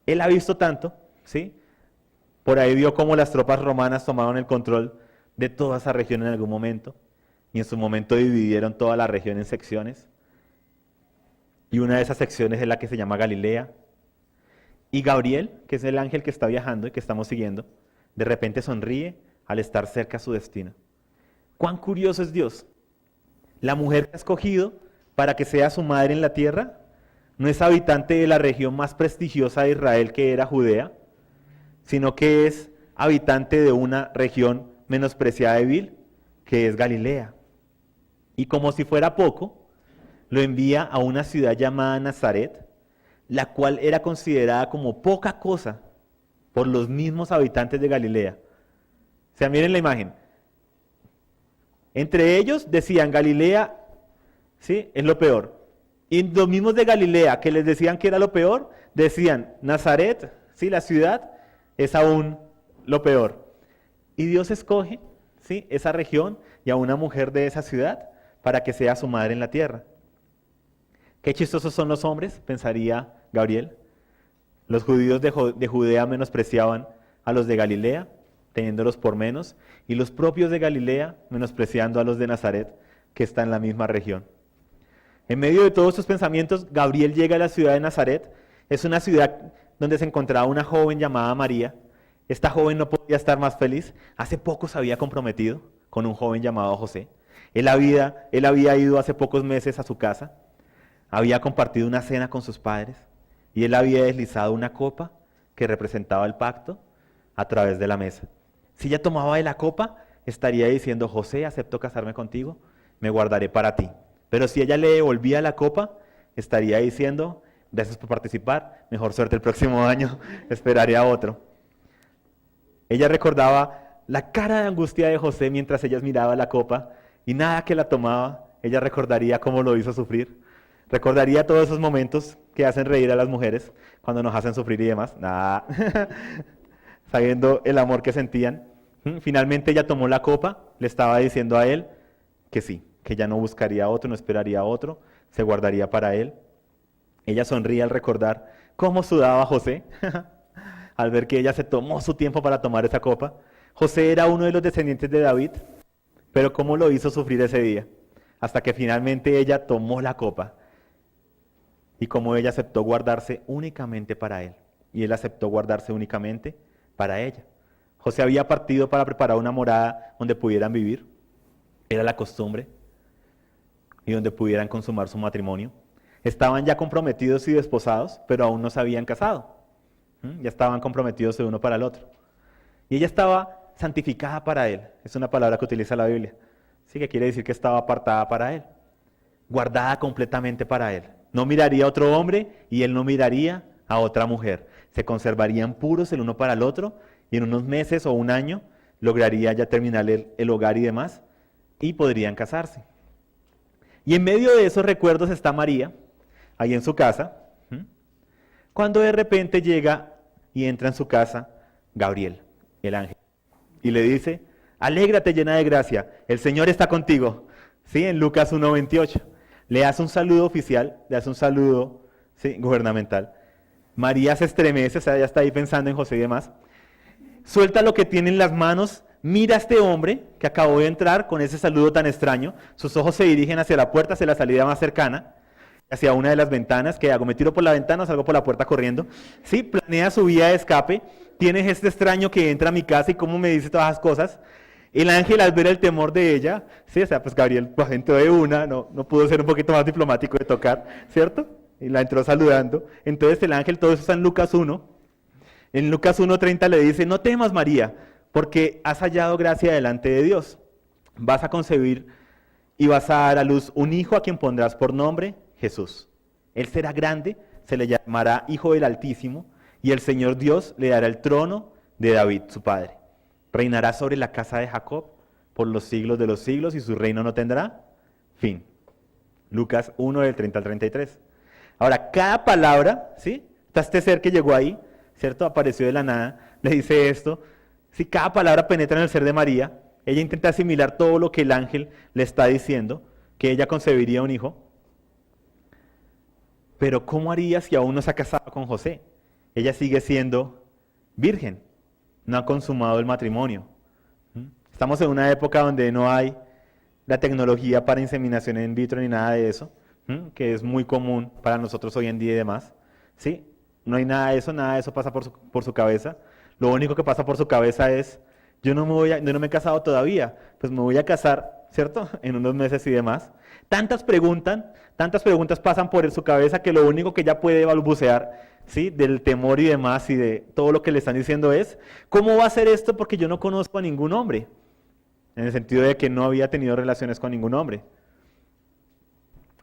él ha visto tanto, ¿sí? Por ahí vio cómo las tropas romanas tomaron el control de toda esa región en algún momento, y en su momento dividieron toda la región en secciones. Y una de esas secciones es la que se llama Galilea. Y Gabriel, que es el ángel que está viajando y que estamos siguiendo, de repente sonríe al estar cerca a su destino. ¡Cuán curioso es Dios! La mujer que ha escogido para que sea su madre en la tierra no es habitante de la región más prestigiosa de Israel, que era Judea, sino que es habitante de una región menospreciada y vil, que es Galilea. Y como si fuera poco, lo envía a una ciudad llamada Nazaret, la cual era considerada como poca cosa por los mismos habitantes de Galilea. O sea, miren la imagen. Entre ellos decían, Galilea, ¿sí?, es lo peor. Y los mismos de Galilea, que les decían que era lo peor, decían, Nazaret, ¿sí?, la ciudad, es aún lo peor. Y Dios escoge, ¿sí?, esa región y a una mujer de esa ciudad para que sea su madre en la tierra. Qué chistosos son los hombres, pensaría Gabriel. Los judíos de Judea menospreciaban a los de Galilea, teniéndolos por menos, y los propios de Galilea menospreciando a los de Nazaret, que está en la misma región. En medio de todos estos pensamientos, Gabriel llega a la ciudad de Nazaret. Es una ciudad donde se encontraba una joven llamada María. Esta joven no podía estar más feliz. Hace poco se había comprometido con un joven llamado José. Él había ido hace pocos meses a su casa, había compartido una cena con sus padres y él había deslizado una copa que representaba el pacto a través de la mesa. Si ella tomaba de la copa, estaría diciendo, José, acepto casarme contigo, me guardaré para ti. Pero si ella le devolvía la copa, estaría diciendo, gracias por participar, mejor suerte el próximo año, esperaré a otro. Ella recordaba la cara de angustia de José mientras ella miraba la copa y nada que la tomaba, ella recordaría cómo lo hizo sufrir. Recordaría todos esos momentos que hacen reír a las mujeres cuando nos hacen sufrir y demás. Nada. Sabiendo el amor que sentían. Finalmente ella tomó la copa, le estaba diciendo a él que sí, que ya no buscaría otro, no esperaría otro, se guardaría para él. Ella sonría al recordar cómo sudaba José al ver que ella se tomó su tiempo para tomar esa copa. José era uno de los descendientes de David, pero cómo lo hizo sufrir ese día, hasta que finalmente ella tomó la copa y cómo ella aceptó guardarse únicamente para él y él aceptó guardarse únicamente para ella. José había partido para preparar una morada donde pudieran vivir, era la costumbre, y donde pudieran consumar su matrimonio. Estaban ya comprometidos y desposados, pero aún no se habían casado. Ya estaban comprometidos de uno para el otro. Y ella estaba santificada para él, es una palabra que utiliza la Biblia, sí, que quiere decir que estaba apartada para él, guardada completamente para él. No miraría a otro hombre y él no miraría a otra mujer. Se conservarían puros el uno para el otro y en unos meses o un año lograría ya terminar el hogar y demás y podrían casarse. Y en medio de esos recuerdos está María, ahí en su casa, cuando de repente llega y entra en su casa Gabriel, el ángel, y le dice, alégrate llena de gracia, el Señor está contigo. ¿Sí? En Lucas 1:28. Le hace un saludo oficial, le hace un saludo, ¿sí?, gubernamental. María se estremece, o sea, ya está ahí pensando en José y demás. Suelta lo que tiene en las manos, mira a este hombre que acabó de entrar con ese saludo tan extraño. Sus ojos se dirigen hacia la puerta, hacia la salida más cercana. hacia una de las ventanas. ¿Qué hago? ¿Me tiro por la ventana o salgo por la puerta corriendo? Sí, planea su vía de escape. Tienes este extraño que entra a mi casa y cómo me dice todas las cosas. El ángel, al ver el temor de ella, sí, o sea, pues Gabriel pues, entró de una, no pudo ser un poquito más diplomático de tocar, ¿cierto? Y la entró saludando. Entonces el ángel, todo eso está en Lucas 1. En Lucas 1:30 le dice, no temas María, porque has hallado gracia delante de Dios. Vas a concebir y vas a dar a luz un hijo a quien pondrás por nombre Jesús. Él será grande, se le llamará Hijo del Altísimo, y el Señor Dios le dará el trono de David, su padre. Reinará sobre la casa de Jacob por los siglos de los siglos, y su reino no tendrá fin. Lucas 1, del 30 al 33. Ahora, cada palabra, ¿sí? Está este ser que llegó ahí, ¿cierto? Apareció de la nada, le dice esto. Si cada palabra penetra en el ser de María, ella intenta asimilar todo lo que el ángel le está diciendo, que ella concebiría un hijo. Pero ¿cómo haría si aún no se ha casado con José? Ella sigue siendo virgen, no ha consumado el matrimonio. Estamos en una época donde no hay la tecnología para inseminación in vitro ni nada de eso, que es muy común para nosotros hoy en día y demás. ¿Sí? No hay nada de eso pasa por su cabeza. Lo único que pasa por su cabeza es, yo no me he casado todavía, pues me voy a casar, ¿cierto? En unos meses y demás. Tantas preguntas pasan por su cabeza que lo único que ella puede balbucear, ¿sí? Del temor y demás y de todo lo que le están diciendo es, ¿cómo va a ser esto? Porque yo no conozco a ningún hombre. En el sentido de que no había tenido relaciones con ningún hombre.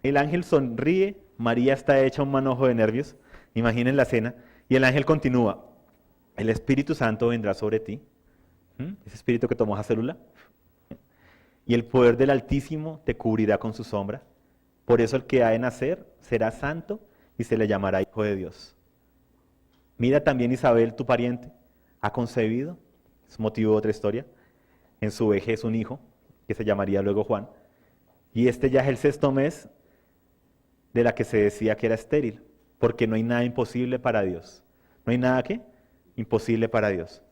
El ángel sonríe, María está hecha un manojo de nervios, imaginen la escena, y el ángel continúa, el Espíritu Santo vendrá sobre ti, ese espíritu que tomó esa célula, y el poder del Altísimo te cubrirá con su sombra, por eso el que ha de nacer será santo y se le llamará Hijo de Dios. Mira también Isabel, tu pariente, ha concebido, es motivo de otra historia, en su vejez un hijo, que se llamaría luego Juan, y este ya es el 6º mes de la que se decía que era estéril, porque no hay nada imposible para Dios. ¿No hay nada qué? Imposible para Dios.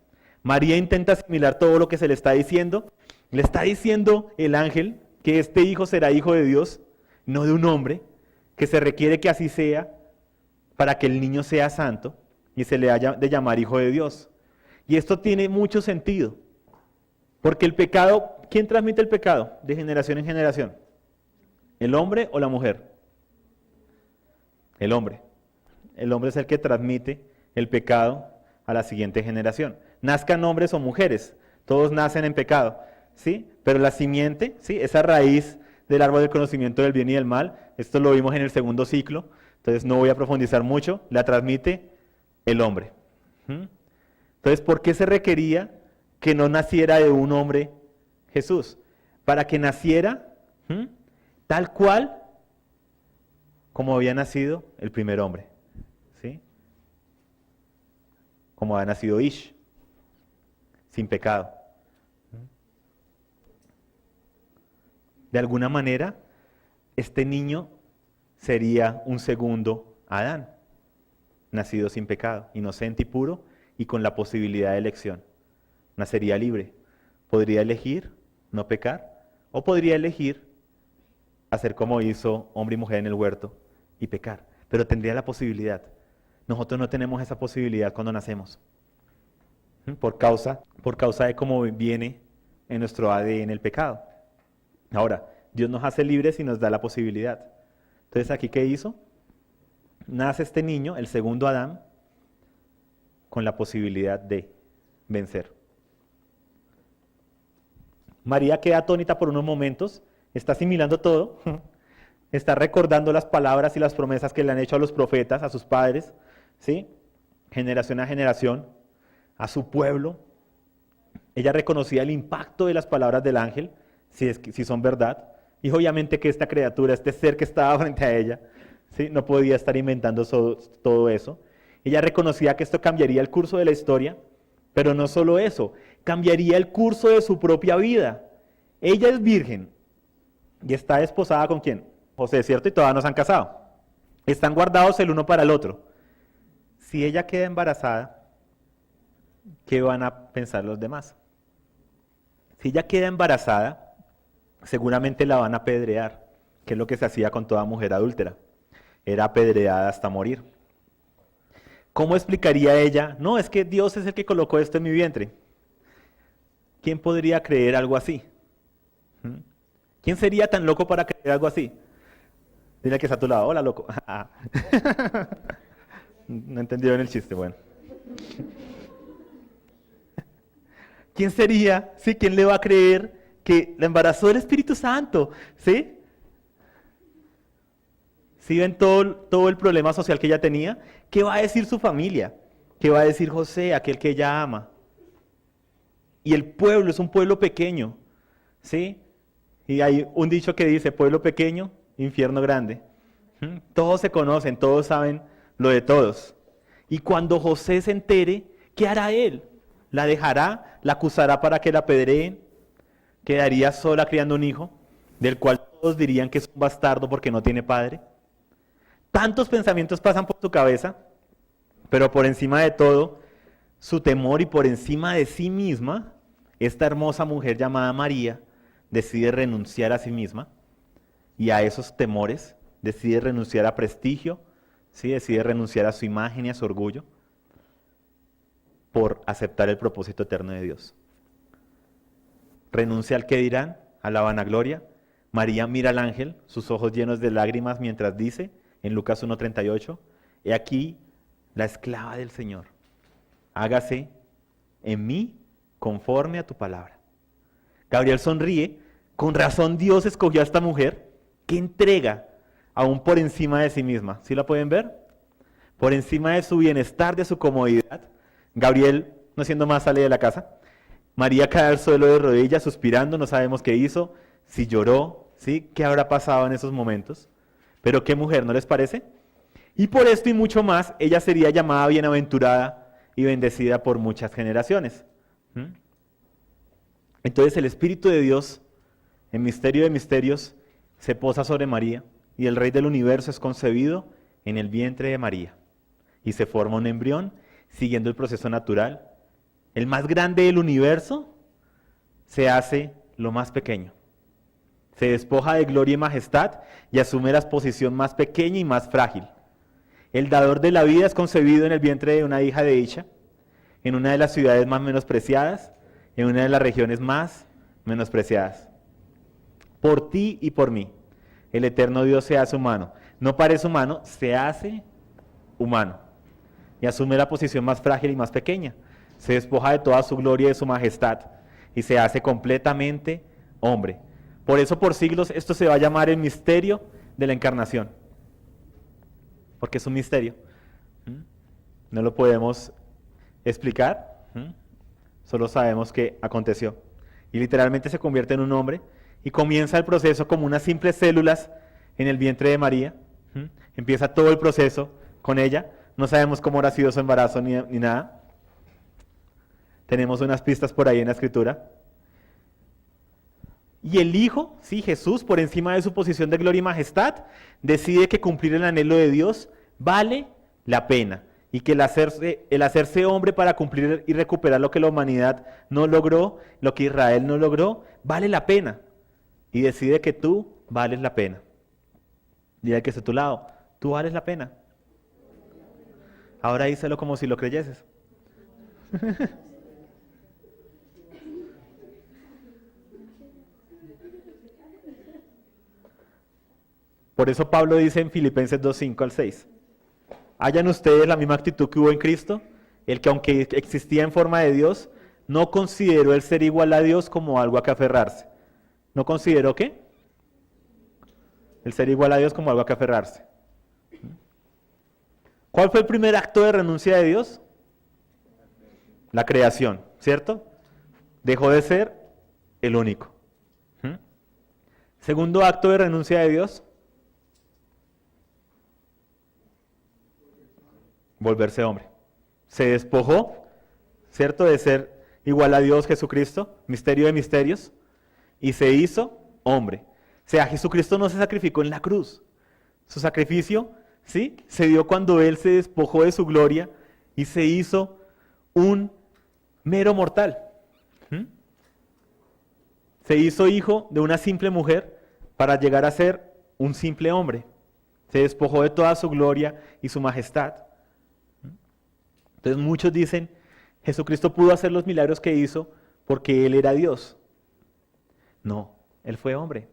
María intenta asimilar todo lo que se le está diciendo el ángel que este hijo será hijo de Dios, no de un hombre, que se requiere que así sea para que el niño sea santo y se le haya de llamar hijo de Dios. Y esto tiene mucho sentido. Porque el pecado, ¿quién transmite el pecado de generación en generación? ¿El hombre o la mujer? El hombre. El hombre es el que transmite el pecado a la siguiente generación. Nazcan hombres o mujeres, todos nacen en pecado, ¿sí? Pero la simiente, ¿sí? Esa raíz del árbol del conocimiento del bien y del mal, esto lo vimos en el 2.º ciclo, entonces no voy a profundizar mucho, la transmite el hombre. Entonces, ¿por qué se requería que no naciera de un hombre Jesús? Para que naciera tal cual como había nacido el primer hombre, ¿sí? Como había nacido Ish, sin pecado. De alguna manera, este niño sería un segundo Adán, nacido sin pecado, inocente y puro y con la posibilidad de elección. Nacería libre. Podría elegir no pecar o podría elegir hacer como hizo hombre y mujer en el huerto y pecar. Pero tendría la posibilidad. Nosotros no tenemos esa posibilidad cuando nacemos. Por causa de cómo viene en nuestro ADN el pecado. Ahora, Dios nos hace libres y nos da la posibilidad. Entonces, ¿aquí qué hizo? Nace este niño, el segundo Adán, con la posibilidad de vencer. María queda atónita por unos momentos, está asimilando todo, está recordando las palabras y las promesas que le han hecho a los profetas, a sus padres, ¿sí? Generación a generación, a su pueblo. Ella reconocía el impacto de las palabras del ángel, si son verdad, y obviamente que esta criatura, este ser que estaba frente a ella, ¿sí? No podía estar inventando todo eso. Ella reconocía que esto cambiaría el curso de la historia, pero no solo eso, cambiaría el curso de su propia vida. Ella es virgen y está desposada ¿con quién? José, ¿cierto? Y todavía no se han casado. Están guardados el uno para el otro. Si ella queda embarazada, ¿qué van a pensar los demás? Si ella queda embarazada, seguramente la van a apedrear, que es lo que se hacía con toda mujer adúltera. era apedreada hasta morir. ¿Cómo explicaría ella? No, es que Dios es el que colocó esto en mi vientre. ¿Quién podría creer algo así? ¿Quién sería tan loco para creer algo así? Dile al que está a tu lado, hola loco. No entendieron el chiste, bueno. ¿Quién sería? ¿Sí? ¿Quién le va a creer que la embarazó el Espíritu Santo? ¿Sí? ¿Sí ven todo el problema social que ella tenía? ¿Qué va a decir su familia? ¿Qué va a decir José, aquel que ella ama? Y el pueblo es un pueblo pequeño, ¿sí? Y hay un dicho que dice, pueblo pequeño, infierno grande. Todos se conocen, todos saben lo de todos. Y cuando José se entere, ¿qué hará él? ¿La dejará? ¿La acusará para que la apedreen? ¿Quedaría sola criando un hijo, del cual todos dirían que es un bastardo porque no tiene padre? Tantos pensamientos pasan por su cabeza, pero por encima de todo, su temor y por encima de sí misma, esta hermosa mujer llamada María decide renunciar a sí misma y a esos temores, decide renunciar a prestigio, ¿sí? Decide renunciar a su imagen y a su orgullo por aceptar el propósito eterno de Dios. Renuncia al que dirán, a la vanagloria. María mira al ángel, sus ojos llenos de lágrimas mientras dice, en Lucas 1:38, he aquí la esclava del Señor, hágase en mí conforme a tu palabra. Gabriel sonríe, con razón Dios escogió a esta mujer que entrega aún por encima de sí misma. ¿Sí la pueden ver? Por encima de su bienestar, de su comodidad. Gabriel, no siendo más, sale de la casa. María cae al suelo de rodillas, suspirando, no sabemos qué hizo, si lloró, ¿sí? ¿Qué habrá pasado en esos momentos? Pero qué mujer, ¿no les parece? Y por esto y mucho más, ella sería llamada bienaventurada y bendecida por muchas generaciones. Entonces el Espíritu de Dios, en misterio de misterios, se posa sobre María y el Rey del Universo es concebido en el vientre de María. Y se forma un embrión siguiendo el proceso natural. El más grande del universo se hace lo más pequeño. Se despoja de gloria y majestad y asume la posición más pequeña y más frágil. El dador de la vida es concebido en el vientre de una hija de dicha, en una de las ciudades más menospreciadas, en una de las regiones más menospreciadas. Por ti y por mí, el eterno Dios se hace humano. No parece humano, se hace humano. Y asume la posición más frágil y más pequeña. Se despoja de toda su gloria y de su majestad y se hace completamente hombre. Por eso por siglos esto se va a llamar el misterio de la encarnación. Porque es un misterio. No lo podemos explicar, solo sabemos que aconteció. Y literalmente se convierte en un hombre y comienza el proceso como unas simples células en el vientre de María. Empieza todo el proceso con ella. No sabemos cómo habrá sido su embarazo ni nada. Tenemos unas pistas por ahí en la Escritura. Y el Hijo, sí, Jesús, por encima de su posición de gloria y majestad, decide que cumplir el anhelo de Dios vale la pena. Y que el hacerse hombre para cumplir y recuperar lo que la humanidad no logró, lo que Israel no logró, vale la pena. Y decide que tú vales la pena. Dile al que está a tu lado, tú vales la pena. Ahora díselo como si lo creyeses. Por eso Pablo dice en Filipenses 2:5-6, hayan ustedes la misma actitud que hubo en Cristo, el que aunque existía en forma de Dios, no consideró el ser igual a Dios como algo a que aferrarse. ¿No consideró qué? El ser igual a Dios como algo a que aferrarse. ¿Cuál fue el primer acto de renuncia de Dios? La creación, ¿cierto? Dejó de ser el único. Segundo acto de renuncia de Dios, volverse hombre. Se despojó, ¿cierto?, de ser igual a Dios Jesucristo, misterio de misterios, y se hizo hombre. O sea, Jesucristo no se sacrificó en la cruz. Su sacrificio, ¿sí?, se dio cuando Él se despojó de su gloria y se hizo un mero mortal. Se hizo hijo de una simple mujer para llegar a ser un simple hombre. Se despojó de toda su gloria y su majestad. Entonces muchos dicen, Jesucristo pudo hacer los milagros que hizo porque Él era Dios. No, Él fue hombre,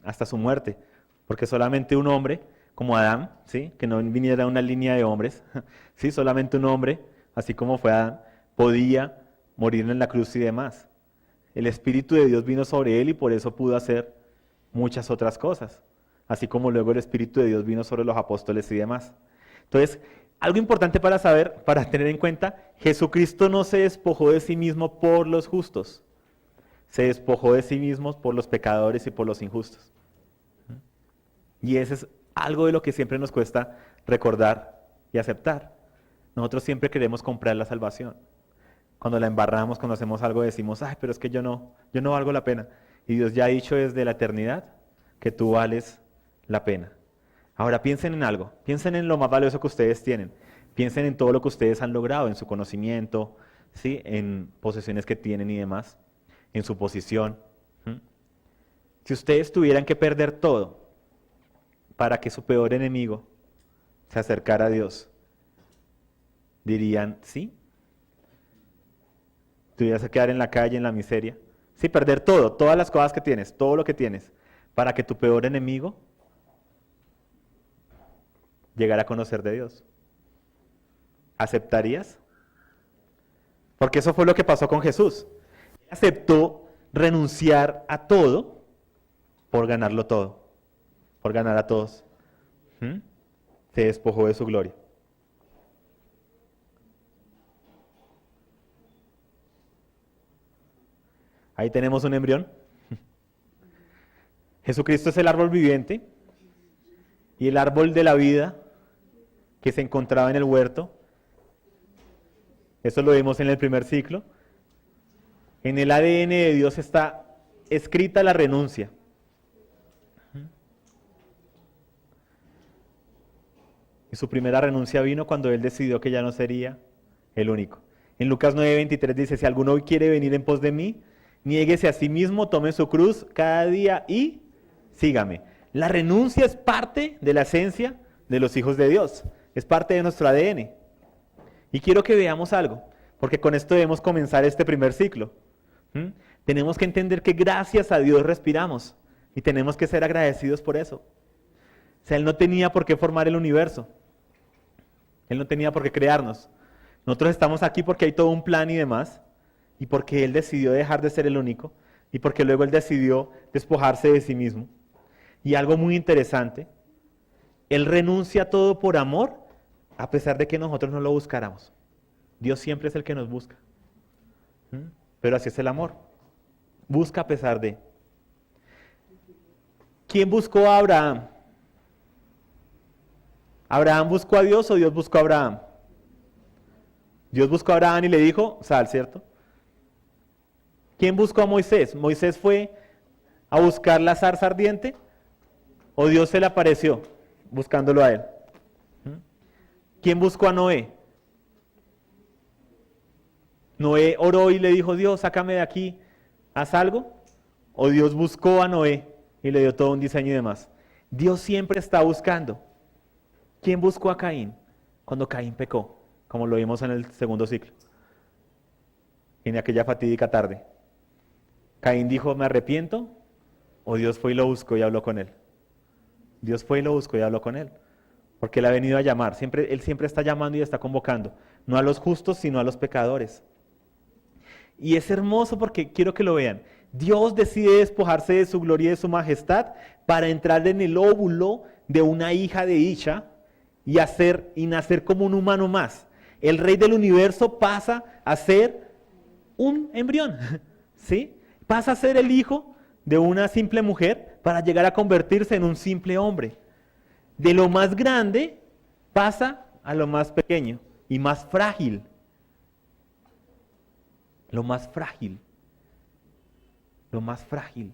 hasta su muerte, porque solamente un hombre, como Adán, ¿sí? Que no viniera una línea de hombres, ¿sí? Solamente un hombre, así como fue Adán, podía morir en la cruz y demás. El Espíritu de Dios vino sobre Él y por eso pudo hacer muchas otras cosas, así como luego el Espíritu de Dios vino sobre los apóstoles y demás. Entonces, algo importante para saber, para tener en cuenta, Jesucristo no se despojó de sí mismo por los justos, se despojó de sí mismo por los pecadores y por los injustos. Y ese es algo de lo que siempre nos cuesta recordar y aceptar. Nosotros siempre queremos comprar la salvación. Cuando la embarramos, cuando hacemos algo, decimos, ay, pero es que yo no valgo la pena. Y Dios ya ha dicho desde la eternidad que tú vales la pena. Ahora piensen en algo, piensen en lo más valioso que ustedes tienen, piensen en todo lo que ustedes han logrado, en su conocimiento, ¿sí? En posesiones que tienen y demás, en su posición. Si ustedes tuvieran que perder todo para que su peor enemigo se acercara a Dios, dirían, ¿sí? ¿Te vas a quedar en la calle, en la miseria? Sí, perder todo, todas las cosas que tienes, todo lo que tienes, para que tu peor enemigo llegara a conocer de Dios. ¿Aceptarías? Porque eso fue lo que pasó con Jesús. Aceptó renunciar a todo por ganarlo todo, por ganar a todos. Se despojó de su gloria. Ahí tenemos un embrión. Jesucristo es el árbol viviente y el árbol de la vida que se encontraba en el huerto. Eso lo vimos en el primer ciclo. En el ADN de Dios está escrita la renuncia. Y su primera renuncia vino cuando Él decidió que ya no sería el único. En Lucas 9:23 dice, si alguno hoy quiere venir en pos de mí, niéguese a sí mismo, tome su cruz cada día y sígame. La renuncia es parte de la esencia de los hijos de Dios, es parte de nuestro ADN. Y quiero que veamos algo, porque con esto debemos comenzar este primer ciclo. Tenemos que entender que gracias a Dios respiramos y tenemos que ser agradecidos por eso. O sea, Él no tenía por qué formar el universo, Él no tenía por qué crearnos. Nosotros estamos aquí porque hay todo un plan y demás, y porque Él decidió dejar de ser el único, y porque luego Él decidió despojarse de sí mismo. Y algo muy interesante, Él renuncia a todo por amor, a pesar de que nosotros no lo buscáramos. Dios siempre es el que nos busca. Pero así es el amor. Busca a pesar de. ¿Quién buscó a Abraham? ¿Abraham buscó a Dios o Dios buscó a Abraham? Dios buscó a Abraham y le dijo, sal, ¿cierto? ¿Quién buscó a Moisés? ¿Moisés fue a buscar la zarza ardiente? ¿O Dios se le apareció buscándolo a él? ¿Quién buscó a Noé? ¿Noé oró y le dijo, Dios, sácame de aquí, haz algo? ¿O Dios buscó a Noé y le dio todo un diseño y demás? Dios siempre está buscando. ¿Quién buscó a Caín? Cuando Caín pecó, como lo vimos en el segundo ciclo, en aquella fatídica tarde. Caín dijo, me arrepiento, o Dios fue y lo buscó y habló con él. Dios fue y lo buscó y habló con él, porque Él ha venido a llamar. Él siempre está llamando y está convocando, no a los justos, sino a los pecadores. Y es hermoso porque quiero que lo vean. Dios decide despojarse de su gloria y de su majestad para entrar en el óvulo de una hija de Isha y nacer como un humano más. El rey del universo pasa a ser un embrión, ¿sí? Pasa a ser el hijo de una simple mujer para llegar a convertirse en un simple hombre. De lo más grande pasa a lo más pequeño y más frágil. Lo más frágil. Lo más frágil.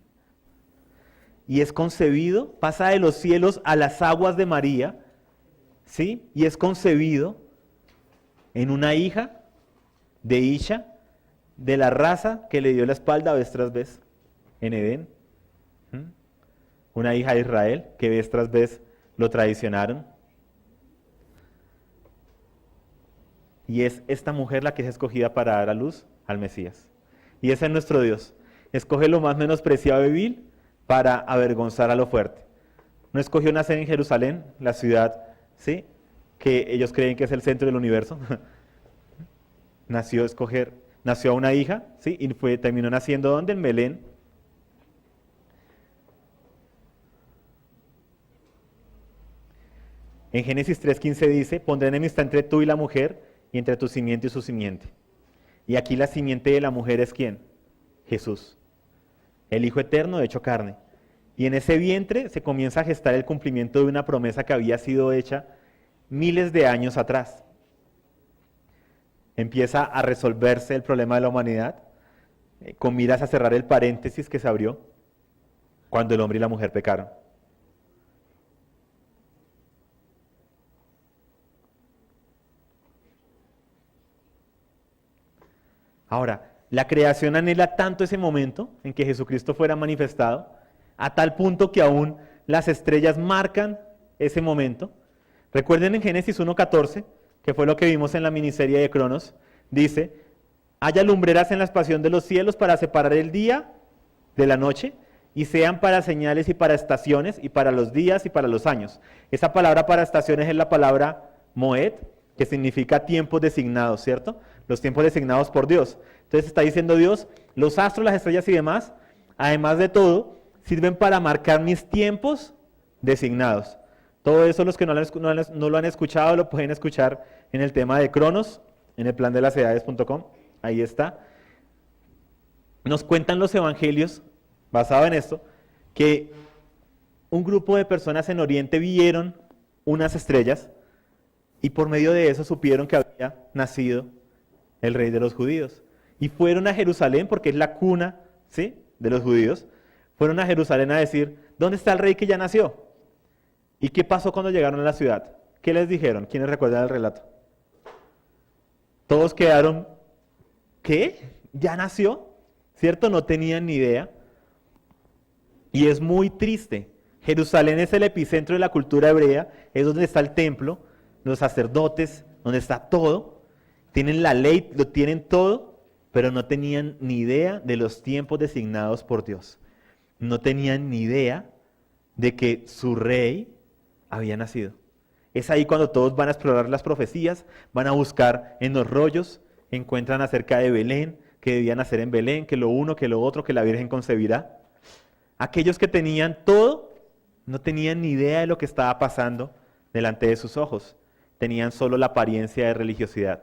Y es concebido, pasa de los cielos a las aguas de María, ¿sí? Y es concebido en una hija de Isha, de la raza que le dio la espalda vez tras vez en Edén. Una hija de Israel que vez tras vez lo traicionaron. Y es esta mujer la que es escogida para dar a luz al Mesías. Y ese es nuestro Dios. Escoge lo más menospreciado y vil para avergonzar a lo fuerte. No escogió nacer en Jerusalén, la ciudad, ¿sí?, que ellos creen que es el centro del universo. Nació a una hija, ¿sí?, y terminó naciendo ¿dónde? En Belén. En Génesis 3:15 dice, pondré enemistad entre tú y la mujer, y entre tu simiente y su simiente. Y aquí la simiente de la mujer es ¿quién? Jesús, el Hijo eterno hecho carne. Y en ese vientre se comienza a gestar el cumplimiento de una promesa que había sido hecha miles de años atrás. Empieza a resolverse el problema de la humanidad, con miras a cerrar el paréntesis que se abrió cuando el hombre y la mujer pecaron. Ahora, la creación anhela tanto ese momento en que Jesucristo fuera manifestado, a tal punto que aún las estrellas marcan ese momento. Recuerden en Génesis 1:14, que fue lo que vimos en la miniserie de Cronos, dice, haya lumbreras en la expansión de los cielos para separar el día de la noche, y sean para señales y para estaciones, y para los días y para los años. Esa palabra para estaciones es la palabra moed, que significa tiempos designados, ¿cierto? Los tiempos designados por Dios. Entonces está diciendo Dios, los astros, las estrellas y demás, además de todo, sirven para marcar mis tiempos designados. Todo eso los que no lo han escuchado lo pueden escuchar en el tema de Cronos, en el plan de las edades.com, ahí está. Nos cuentan los evangelios, basado en esto, que un grupo de personas en Oriente vieron unas estrellas y por medio de eso supieron que había nacido el rey de los judíos. Y fueron a Jerusalén, porque es la cuna, ¿sí?, de los judíos. Fueron a Jerusalén a decir, ¿dónde está el rey que ya nació? ¿Y qué pasó cuando llegaron a la ciudad? ¿Qué les dijeron? ¿Quiénes recuerdan el relato? Todos quedaron, ¿qué? ¿Ya nació? ¿Cierto? No tenían ni idea. Y es muy triste. Jerusalén es el epicentro de la cultura hebrea, es donde está el templo, los sacerdotes, donde está todo. Tienen la ley, lo tienen todo, pero no tenían ni idea de los tiempos designados por Dios. No tenían ni idea de que su rey había nacido. Es ahí cuando todos van a explorar las profecías, van a buscar en los rollos, encuentran acerca de Belén, que debía nacer en Belén, que lo uno, que lo otro, que la Virgen concebirá. Aquellos que tenían todo, no tenían ni idea de lo que estaba pasando delante de sus ojos. Tenían solo la apariencia de religiosidad.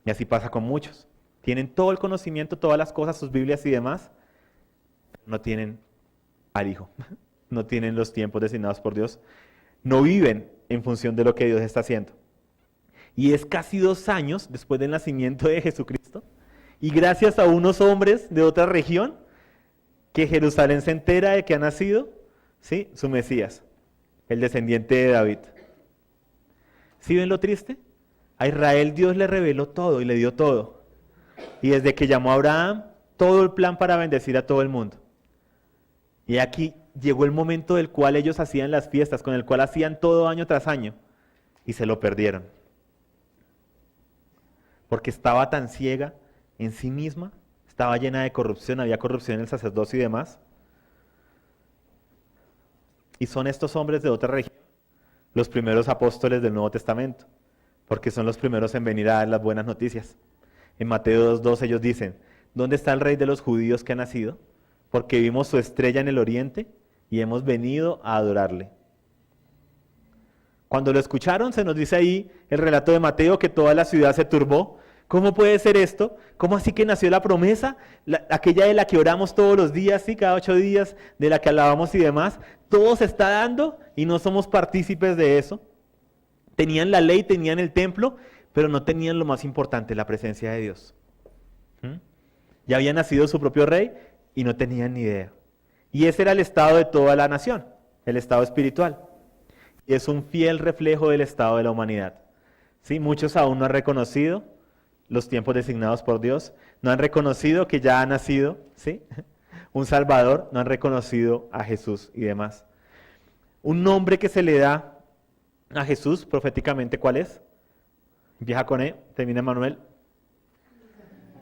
Y así pasa con muchos. Tienen todo el conocimiento, todas las cosas, sus Biblias y demás, pero no tienen al Hijo. No tienen los tiempos designados por Dios. No viven en función de lo que Dios está haciendo. Y es casi 2 años después del nacimiento de Jesucristo, y gracias a unos hombres de otra región, que Jerusalén se entera de que ha nacido, ¿sí?, su Mesías, el descendiente de David. ¿Sí ven lo triste? A Israel Dios le reveló todo y le dio todo. Y desde que llamó a Abraham, todo el plan para bendecir a todo el mundo. Y aquí llegó el momento del cual ellos hacían las fiestas, con el cual hacían todo año tras año, y se lo perdieron. Porque estaba tan ciega en sí misma, estaba llena de corrupción, había corrupción en el sacerdocio y demás. Y son estos hombres de otra región los primeros apóstoles del Nuevo Testamento, porque son los primeros en venir a dar las buenas noticias. En Mateo 2:2 ellos dicen, ¿dónde está el rey de los judíos que ha nacido? Porque vimos su estrella en el oriente y hemos venido a adorarle. Cuando lo escucharon, se nos dice ahí el relato de Mateo que toda la ciudad se turbó. ¿Cómo puede ser esto? ¿Cómo así que nació la promesa? Aquella de la que oramos todos los días, ¿sí?, cada 8 días, de la que alabamos y demás. Todo se está dando y no somos partícipes de eso. Tenían la ley, tenían el templo, pero no tenían lo más importante, la presencia de Dios. Ya había nacido su propio rey y no tenían ni idea. Y ese era el estado de toda la nación, el estado espiritual. Y es un fiel reflejo del estado de la humanidad. ¿Sí? Muchos aún no han reconocido los tiempos designados por Dios, no han reconocido que ya ha nacido, ¿sí?, un Salvador, no han reconocido a Jesús y demás. Un nombre que se le da a Jesús proféticamente, ¿cuál es? Empieza con E, termina en Manuel.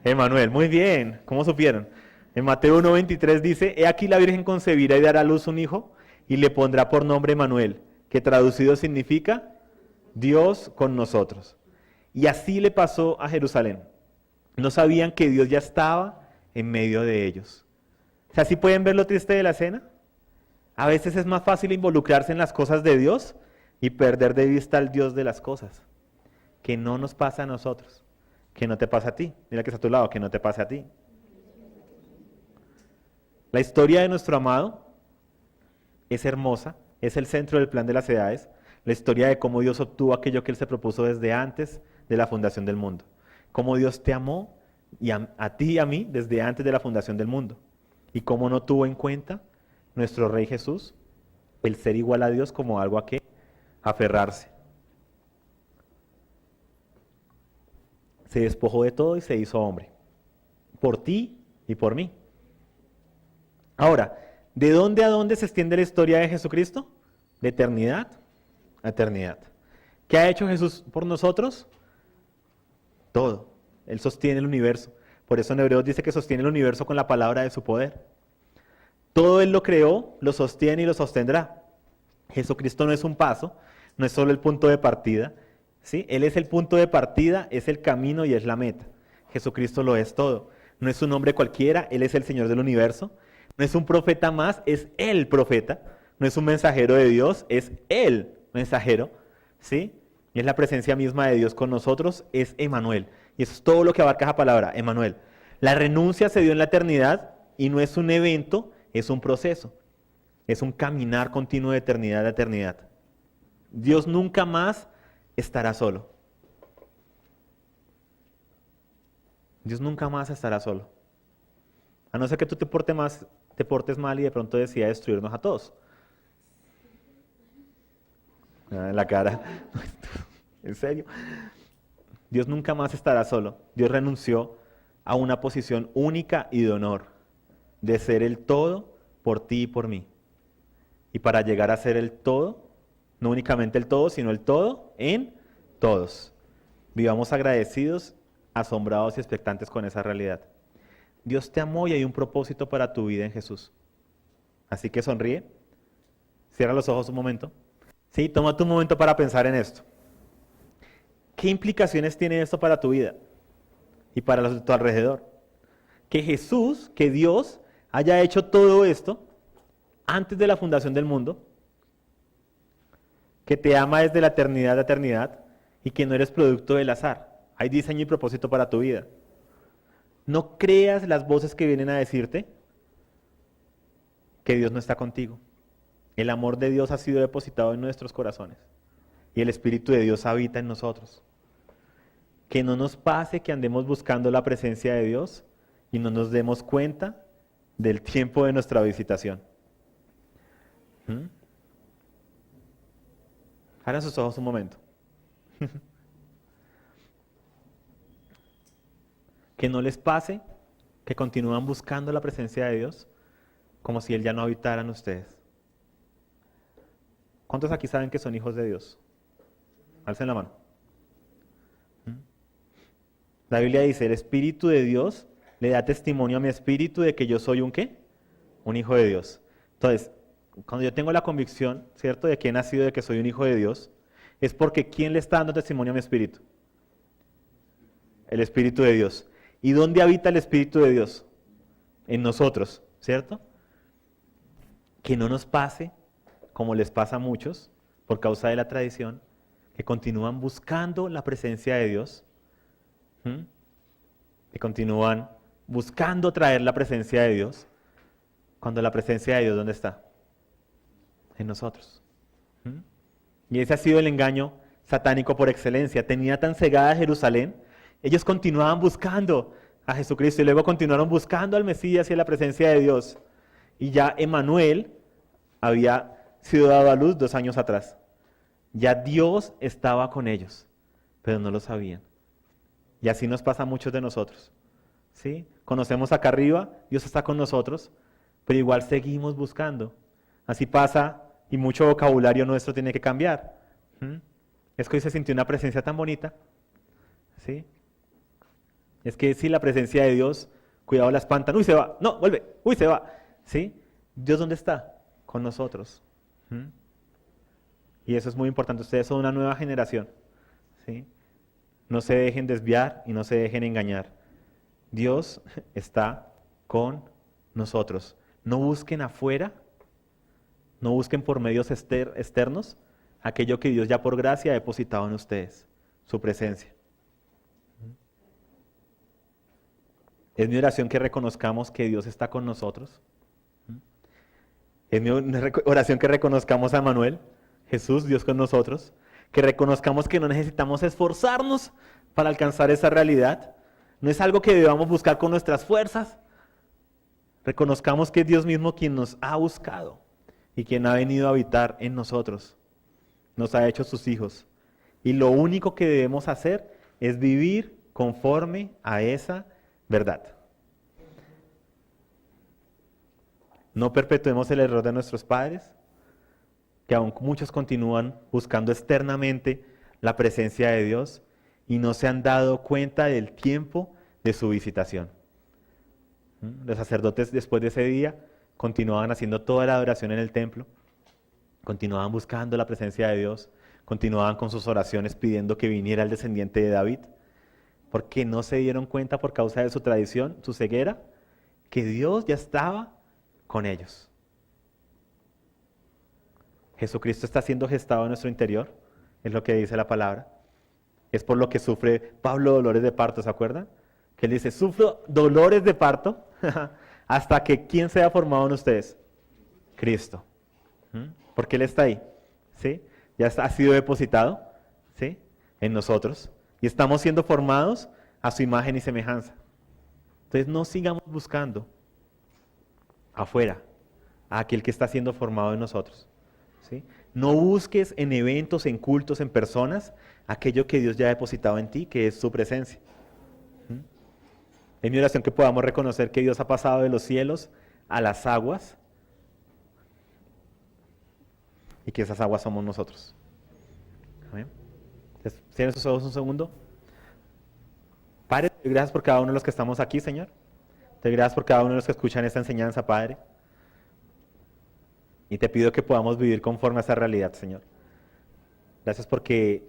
Emanuel, muy bien, ¿cómo supieron? En Mateo 1:23 dice, he aquí la Virgen concebirá y dará a luz un hijo y le pondrá por nombre Emanuel, que traducido significa Dios con nosotros. Y así le pasó a Jerusalén. No sabían que Dios ya estaba en medio de ellos. O sea, ¿sí pueden ver lo triste de la escena? A veces es más fácil involucrarse en las cosas de Dios y perder de vista al Dios de las cosas, que no nos pasa a nosotros, que no te pasa a ti. Mira que está a tu lado, que no te pase a ti. La historia de nuestro amado es hermosa, es el centro del plan de las edades, la historia de cómo Dios obtuvo aquello que Él se propuso desde antes de la fundación del mundo. Cómo Dios te amó y a ti y a mí desde antes de la fundación del mundo. Y cómo no tuvo en cuenta nuestro Rey Jesús el ser igual a Dios como algo a que aferrarse. Se despojó de todo y se hizo hombre. Por ti y por mí. Ahora, ¿de dónde a dónde se extiende la historia de Jesucristo? De eternidad a eternidad. ¿Qué ha hecho Jesús por nosotros? Todo. Él sostiene el universo. Por eso en Hebreos dice que sostiene el universo con la palabra de su poder. Todo Él lo creó, lo sostiene y lo sostendrá. Jesucristo no es un paso, no es solo el punto de partida, ¿sí? Él es el punto de partida, es el camino y es la meta. Jesucristo lo es todo. No es un hombre cualquiera, Él es el Señor del universo. No es un profeta más, es el profeta. No es un mensajero de Dios, es el mensajero, ¿sí? Y es la presencia misma de Dios con nosotros, es Emanuel. Y eso es todo lo que abarca esa palabra, Emanuel. La renuncia se dio en la eternidad y no es un evento, es un proceso. Es un caminar continuo de eternidad a eternidad. Dios nunca más estará solo. Dios nunca más estará solo. A no ser que tú te portes mal y de pronto decida destruirnos a todos. En la cara. ¿En serio? Dios nunca más estará solo. Dios renunció a una posición única y de honor, de ser el todo por ti y por mí. Y para llegar a ser el todo, no únicamente el todo, sino el todo en todos. Vivamos agradecidos, asombrados y expectantes con esa realidad. Dios te amó y hay un propósito para tu vida en Jesús. Así que sonríe, cierra los ojos un momento. Sí, tómate un momento para pensar en esto. ¿Qué implicaciones tiene esto para tu vida y para los de tu alrededor? Que Jesús, que Dios haya hecho todo esto antes de la fundación del mundo, que te ama desde la eternidad a eternidad y que no eres producto del azar. Hay diseño y propósito para tu vida. No creas las voces que vienen a decirte que Dios no está contigo. El amor de Dios ha sido depositado en nuestros corazones y el Espíritu de Dios habita en nosotros. Que no nos pase que andemos buscando la presencia de Dios y no nos demos cuenta del tiempo de nuestra visitación. Abran sus ojos un momento. Que no les pase que continúan buscando la presencia de Dios como si Él ya no habitara en ustedes. ¿Cuántos aquí saben que son hijos de Dios? Alcen la mano. La Biblia dice, el Espíritu de Dios le da testimonio a mi espíritu de que yo soy un ¿qué? Un hijo de Dios. Entonces, cuando yo tengo la convicción, ¿cierto?, de que he nacido, de que soy un hijo de Dios, es porque ¿quién le está dando testimonio a mi espíritu? El Espíritu de Dios. ¿Y dónde habita el Espíritu de Dios? En nosotros, ¿cierto? Que no nos pase, como les pasa a muchos, por causa de la tradición, que continúan buscando la presencia de Dios, que continúan buscando traer la presencia de Dios, cuando la presencia de Dios, ¿dónde está? En nosotros. Y ese ha sido el engaño satánico por excelencia. Tenía tan cegada Jerusalén, ellos continuaban buscando a Jesucristo y luego continuaron buscando al Mesías y a la presencia de Dios. Y ya Emanuel había sido dado a luz 2 años atrás. Ya Dios estaba con ellos, pero no lo sabían. Y así nos pasa a muchos de nosotros. ¿Sí? Conocemos acá arriba, Dios está con nosotros, pero igual seguimos buscando. Así pasa y mucho vocabulario nuestro tiene que cambiar. Es que hoy se sintió una presencia tan bonita. ¿Sí? Es que si la presencia de Dios, cuidado, la espantan. Uy, se va. No, vuelve. Uy, se va. ¿Sí? ¿Dios dónde está? Con nosotros. Y eso es muy importante. Ustedes son una nueva generación. ¿Sí? No se dejen desviar y no se dejen engañar. Dios está con nosotros. No busquen afuera, no busquen por medios externos aquello que Dios ya por gracia ha depositado en ustedes, su presencia. Es mi oración que reconozcamos que Dios está con nosotros. Es mi oración que reconozcamos a Manuel, Jesús, Dios con nosotros. Que reconozcamos que no necesitamos esforzarnos para alcanzar esa realidad. No es algo que debamos buscar con nuestras fuerzas. Reconozcamos que es Dios mismo quien nos ha buscado y quien ha venido a habitar en nosotros. Nos ha hecho sus hijos. Y lo único que debemos hacer es vivir conforme a esa verdad. No perpetuemos el error de nuestros padres, que aún muchos continúan buscando externamente la presencia de Dios y no se han dado cuenta del tiempo de su visitación. Los sacerdotes después de ese día continuaban haciendo toda la adoración en el templo, continuaban buscando la presencia de Dios, continuaban con sus oraciones pidiendo que viniera el descendiente de David, porque no se dieron cuenta por causa de su tradición, su ceguera, que Dios ya estaba con ellos. Jesucristo está siendo gestado en nuestro interior, es lo que dice la palabra. Es por lo que sufre Pablo dolores de parto, ¿se acuerdan? Que él dice, sufro dolores de parto hasta que ¿quién sea formado en ustedes? Cristo. Porque Él está ahí, ¿sí? Ya ha sido depositado, ¿sí? En nosotros. Y estamos siendo formados a su imagen y semejanza. Entonces no sigamos buscando afuera a aquel que está siendo formado en nosotros. ¿Sí? No busques en eventos, en cultos, en personas, aquello que Dios ya ha depositado en ti, que es su presencia. Es mi oración que podamos reconocer que Dios ha pasado de los cielos a las aguas y que esas aguas somos nosotros. Amén. Entonces, cierren sus ojos un segundo. Padre, te doy gracias por cada uno de los que estamos aquí, Señor. Te doy gracias por cada uno de los que escuchan esta enseñanza, Padre. Y te pido que podamos vivir conforme a esa realidad, Señor. Gracias porque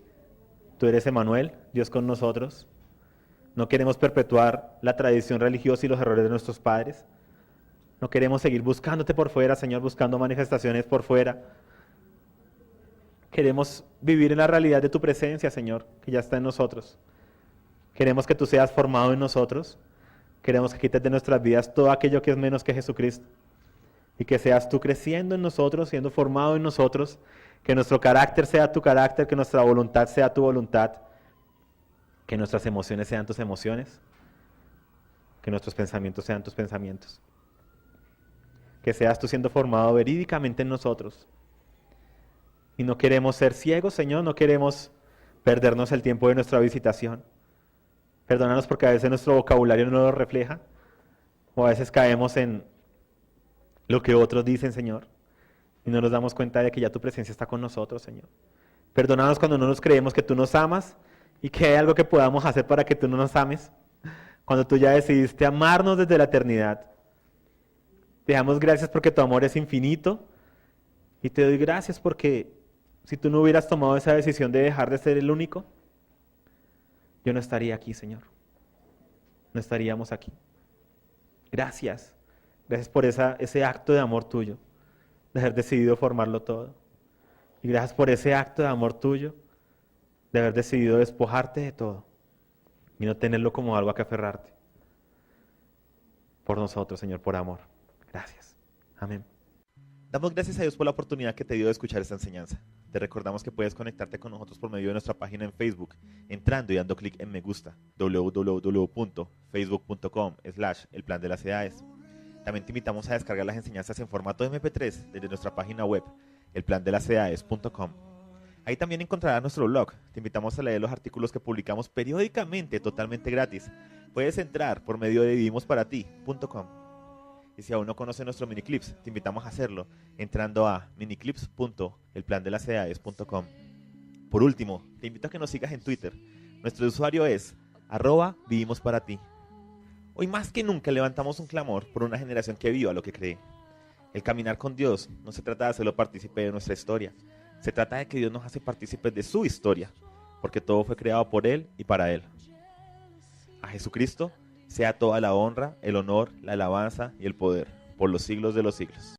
tú eres Emmanuel, Dios con nosotros. No queremos perpetuar la tradición religiosa y los errores de nuestros padres. No queremos seguir buscándote por fuera, Señor, buscando manifestaciones por fuera. Queremos vivir en la realidad de tu presencia, Señor, que ya está en nosotros. Queremos que tú seas formado en nosotros. Queremos que quites de nuestras vidas todo aquello que es menos que Jesucristo. Y que seas tú creciendo en nosotros, siendo formado en nosotros, que nuestro carácter sea tu carácter, que nuestra voluntad sea tu voluntad, que nuestras emociones sean tus emociones, que nuestros pensamientos sean tus pensamientos. Que seas tú siendo formado verídicamente en nosotros. Y no queremos ser ciegos, Señor, no queremos perdernos el tiempo de nuestra visitación. Perdónanos porque a veces nuestro vocabulario no lo refleja, o a veces caemos en lo que otros dicen, Señor, y no nos damos cuenta de que ya tu presencia está con nosotros, Señor. Perdónanos cuando no nos creemos que tú nos amas y que hay algo que podamos hacer para que tú no nos ames. Cuando tú ya decidiste amarnos desde la eternidad. Te damos gracias porque tu amor es infinito y te doy gracias porque si tú no hubieras tomado esa decisión de dejar de ser el único, yo no estaría aquí, Señor. No estaríamos aquí. Gracias. Gracias por ese acto de amor tuyo, de haber decidido formarlo todo. Y gracias por ese acto de amor tuyo, de haber decidido despojarte de todo y no tenerlo como algo a que aferrarte. Por nosotros, Señor, por amor. Gracias. Amén. Damos gracias a Dios por la oportunidad que te dio de escuchar esta enseñanza. Te recordamos que puedes conectarte con nosotros por medio de nuestra página en Facebook, entrando y dando clic en me gusta, www.facebook.com/el plan de las edades. También te invitamos a descargar las enseñanzas en formato MP3 desde nuestra página web, elplandelasedades.com. Ahí también encontrarás nuestro blog. Te invitamos a leer los artículos que publicamos periódicamente, totalmente gratis. Puedes entrar por medio de vivimosparati.com. Y si aún no conoces nuestros miniclips, te invitamos a hacerlo entrando a miniclips.elplandelasciudades.com. Por último, te invito a que nos sigas en Twitter. Nuestro usuario es @vivimosparati. Hoy más que nunca levantamos un clamor por una generación que viva lo que cree. El caminar con Dios no se trata de hacerlo partícipe de nuestra historia. Se trata de que Dios nos hace partícipes de su historia, porque todo fue creado por Él y para Él. A Jesucristo sea toda la honra, el honor, la alabanza y el poder, por los siglos de los siglos.